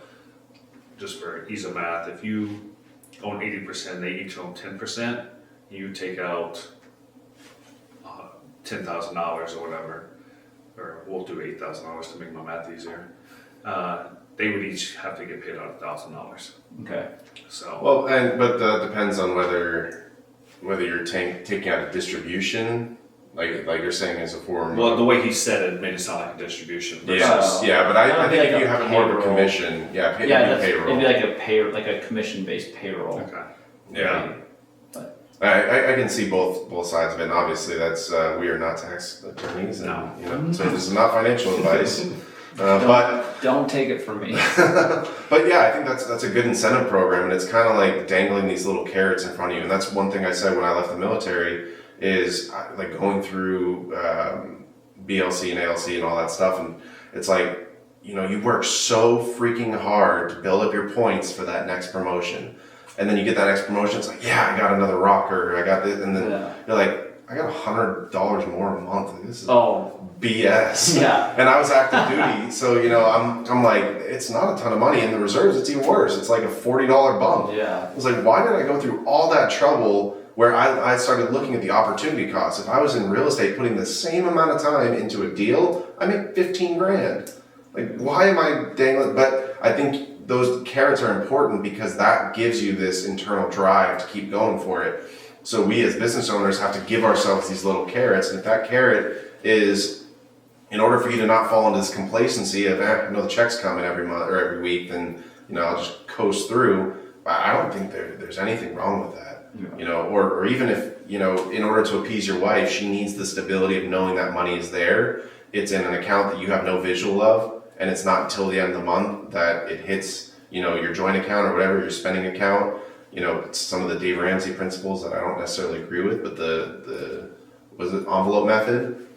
just for ease of math, if you own 80%, they each own 10%. You take out $10,000 or whatever, or we'll do $8,000 to make my math easier. They would each have to get paid out $1,000. Okay. So but that depends on whether you're taking out a distribution, like you're saying, as a form. the way he said it made it sound like a distribution. Yes, but I think like if you a have it more of a payroll. commission, Yeah, payroll. it'd be like a commission-based payroll. Okay. Yeah. But I can see both sides of it, and obviously that's we are not tax attorneys, and so this is not financial advice. But don't take it from me. but yeah, I think that's a good incentive program, and it's kind of like dangling these little carrots in front of you. And that's one thing I said when I left the military is like going through BLC and ALC and all that stuff, and it's like, you work so freaking hard to build up your points for that next promotion. And then you get that next promotion, it's like, yeah, I got another rocker, I got this, and then you're like, I got $100 more a month. Like, this is BS. Yeah. And I was active duty, so I'm like, it's not a ton of money. In the reserves, it's even worse. It's like a $40 bump. Yeah. I was like, why did I go through all that trouble? Where I started looking at the opportunity cost. If I was in real estate putting the same amount of time into a deal, I make 15 grand. Like, why am I dangling? But I think those carrots are important because that gives you this internal drive to keep going for it. So we as business owners have to give ourselves these little carrots. And if that carrot is, in order for you to not fall into this complacency of, the check's coming every month or every week, then, I'll just coast through. I don't think there's anything wrong with that. Or even if, in order to appease your wife, she needs the stability of knowing that money is there. It's in an account that you have no visual of, and it's not until the end of the month that it hits, your joint account or whatever, your spending account. It's some of the Dave Ramsey principles that I don't necessarily agree with, but the envelope method?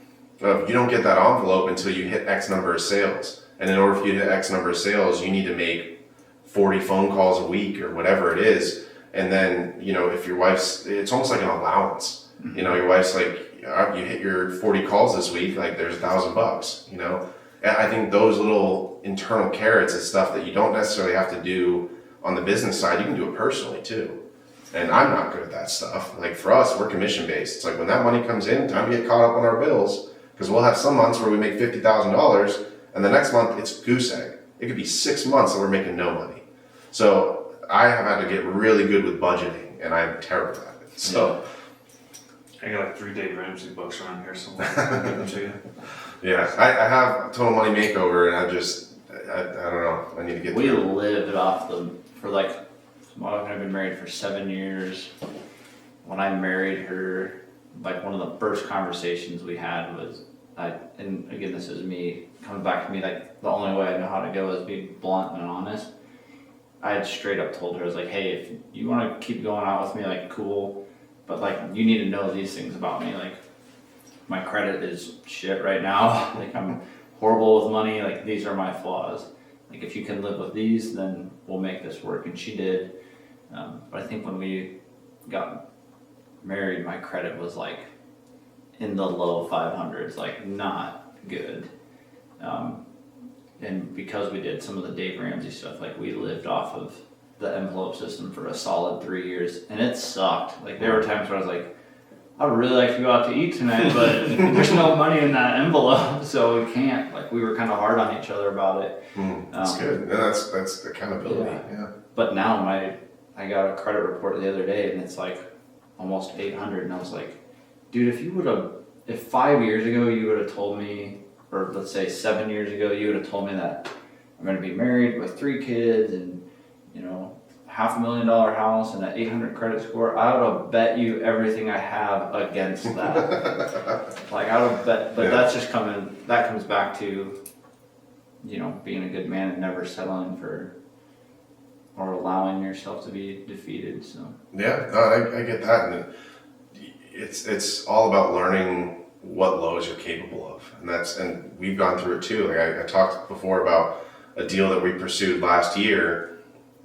You don't get that envelope until you hit X number of sales. And in order for you to hit X number of sales, you need to make 40 phone calls a week or whatever it is. And then, if your wife's, it's almost like an allowance. Your wife's like, you hit your 40 calls this week, like there's $1,000, And I think those little internal carrots is stuff that you don't necessarily have to do on the business side. You can do it personally too. And I'm not good at that stuff. Like for us, we're commission based. It's like when that money comes in, time to get caught up on our bills, because we'll have some months where we make $50,000 and the next month it's goose egg. It could be 6 months that we're making no money. So I have had to get really good with budgeting, and I'm terrible at it. So I got like 3 Dave Ramsey books around here somewhere. I'll give them to you. yeah, I have Total Money Makeover, and I don't know. I need to get We through it. lived off them for like, my wife and I have been married for 7 years. When I married her, like one of the first conversations we had was, and again, this is me coming back to me, like the only way I know how to go is be blunt and honest. I had straight up told her, I was like, hey, if you want to keep going out with me, like cool, but like you need to know these things about me. Like my credit is shit right now. Like I'm horrible with money. Like these are my flaws. Like if you can live with these, then we'll make this work. And she did. But I think when we got married, my credit was like in the low 500s, like not good. And because we did some of the Dave Ramsey stuff, like we lived off of the envelope system for a solid 3 years, and it sucked. Like there were times where I was like, I'd really like to go out to eat tonight, but there's no money in that envelope, so we can't. Like we were kind of hard on each other about it. That's good. And that's accountability. Yeah. But now I got a credit report the other day, and it's like almost 800, and I was like, dude, if 5 years ago you would have told me, or let's say 7 years ago, you would have told me that I'm going to be married with 3 kids and, you know, $500,000 house and an 800 credit score, I would have bet you everything I have against that. Like I would have bet, but that's just that comes back to, you know, being a good man and never settling for or allowing yourself to be defeated. So Yeah, no, I get that, and it's all about learning what lows you're capable of, and we've gone through it too. Like I talked before about a deal that we pursued last year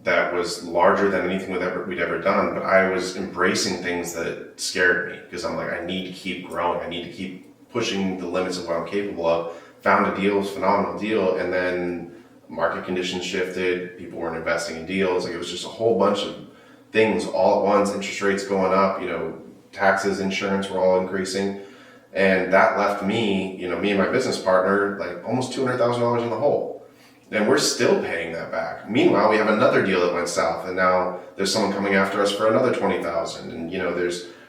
that was larger than anything we'd ever done, but I was embracing things that scared me because I'm like, I need to keep growing. I need to keep pushing the limits of what I'm capable of. Found a deal, it was a phenomenal deal, and then market conditions shifted. People weren't investing in deals. Like it was just a whole bunch of things all at once. Interest rates going up, you know, taxes, insurance were all increasing. And that left me, you know, me and my business partner, like almost $200,000 in the hole. And we're still paying that back. Meanwhile, we have another deal that went south, and now there's someone coming after us for another $20,000. And you know,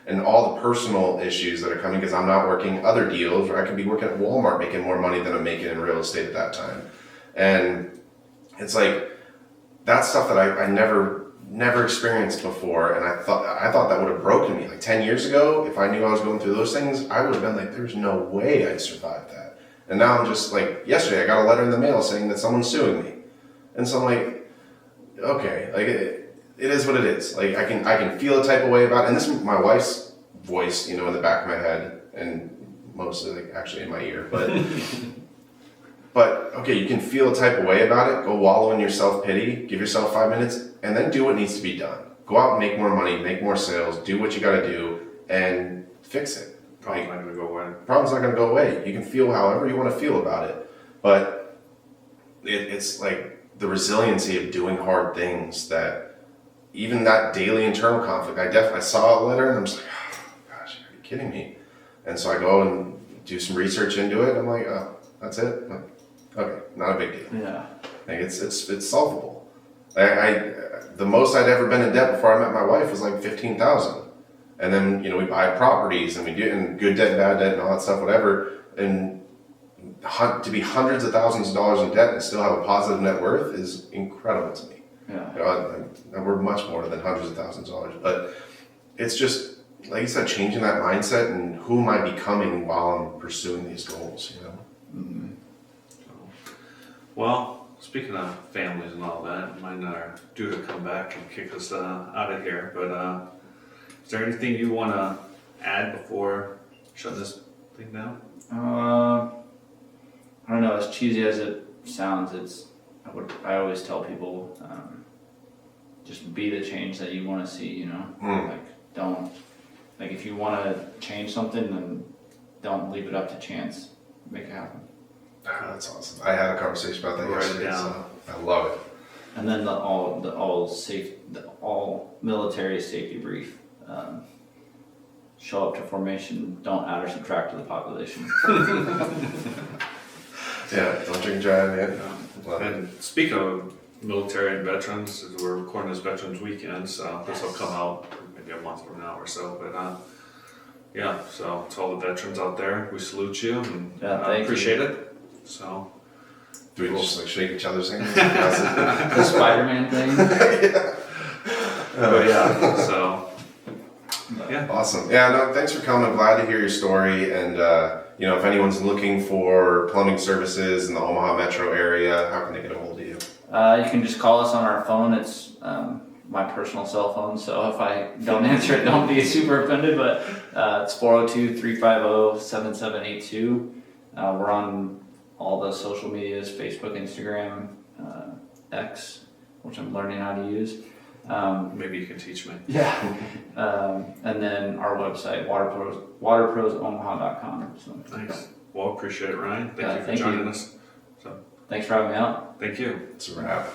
and all the personal issues that are coming because I'm not working other deals, or I could be working at Walmart making more money than I'm making in real estate at that time. And it's like that's stuff that I never experienced before, and I thought that would have broken me. Like 10 years ago, if I knew I was going through those things, I would have been like, there's no way I'd survive that. And now I'm just like, yesterday I got a letter in the mail saying that someone's suing me. And so I'm like, okay, like it is what it is. Like I can feel a type of way about it. And this is my wife's voice, you know, in the back of my head, and mostly like actually in my ear, but but okay, you can feel a type of way about it. Go wallow in your self-pity, give yourself 5 minutes, and then do what needs to be done. Go out and make more money, make more sales, do what you gotta do, and fix it. Problem's not gonna go away. Problem's not gonna go away. You can feel however you wanna feel about it, but it's like the resiliency of doing hard things, that even that daily internal conflict, I saw a letter and I'm just like, oh, gosh, are you kidding me? And so I go and do some research into it, and I'm like, oh, that's it? Okay, not a big deal. yeah. Like it's solvable. The most I'd ever been in debt before I met my wife was like $15,000, and then you know we buy properties and we do and good debt, bad debt, and all that stuff, whatever. And to be hundreds of thousands of dollars in debt and still have a positive net worth is incredible to me. Yeah. You know, we're much more than hundreds of thousands of dollars, but it's just like you said, changing that mindset and who am I becoming while I'm pursuing these goals. You know. Mm-hmm. Well, speaking of families and all that, mine are due to come back and kick us out of here. But is there anything you want to add before shutting this thing down? I don't know. As cheesy as it sounds, I always tell people, just be the change that you want to see. You know, like if you want to change something, then don't leave it up to chance. Make it happen. Oh, that's awesome. I had a conversation about that Write it yesterday, down. so I love it. And then the all military safety brief. Show up to formation, don't add or subtract to the population. Yeah, don't drink giant, man. Love it. And speaking of military and veterans, we're recording this Veterans Weekend, so this will come out maybe a month from now or so. But yeah, so to all the veterans out there, we salute you and Thank appreciate you. it. So Do we just like shake each other's hands? The Spider-Man thing. but yeah, so yeah. Awesome. Yeah, no, thanks for coming. Glad to hear your story. And, if anyone's looking for plumbing services in the Omaha metro area, how can they get a hold of you? You can just call us on our phone. It's my personal cell phone, so if I don't answer it, don't be super offended, but it's 402-350-7782. We're on all the social medias, Facebook, Instagram, X, which I'm learning how to use. Maybe you can teach me. Yeah. And then our website, waterprosomaha.com. So, Nice. Well, appreciate it, Ryan. Thank you for thank joining you. us. So thanks for having me out. thank you. It's a wrap.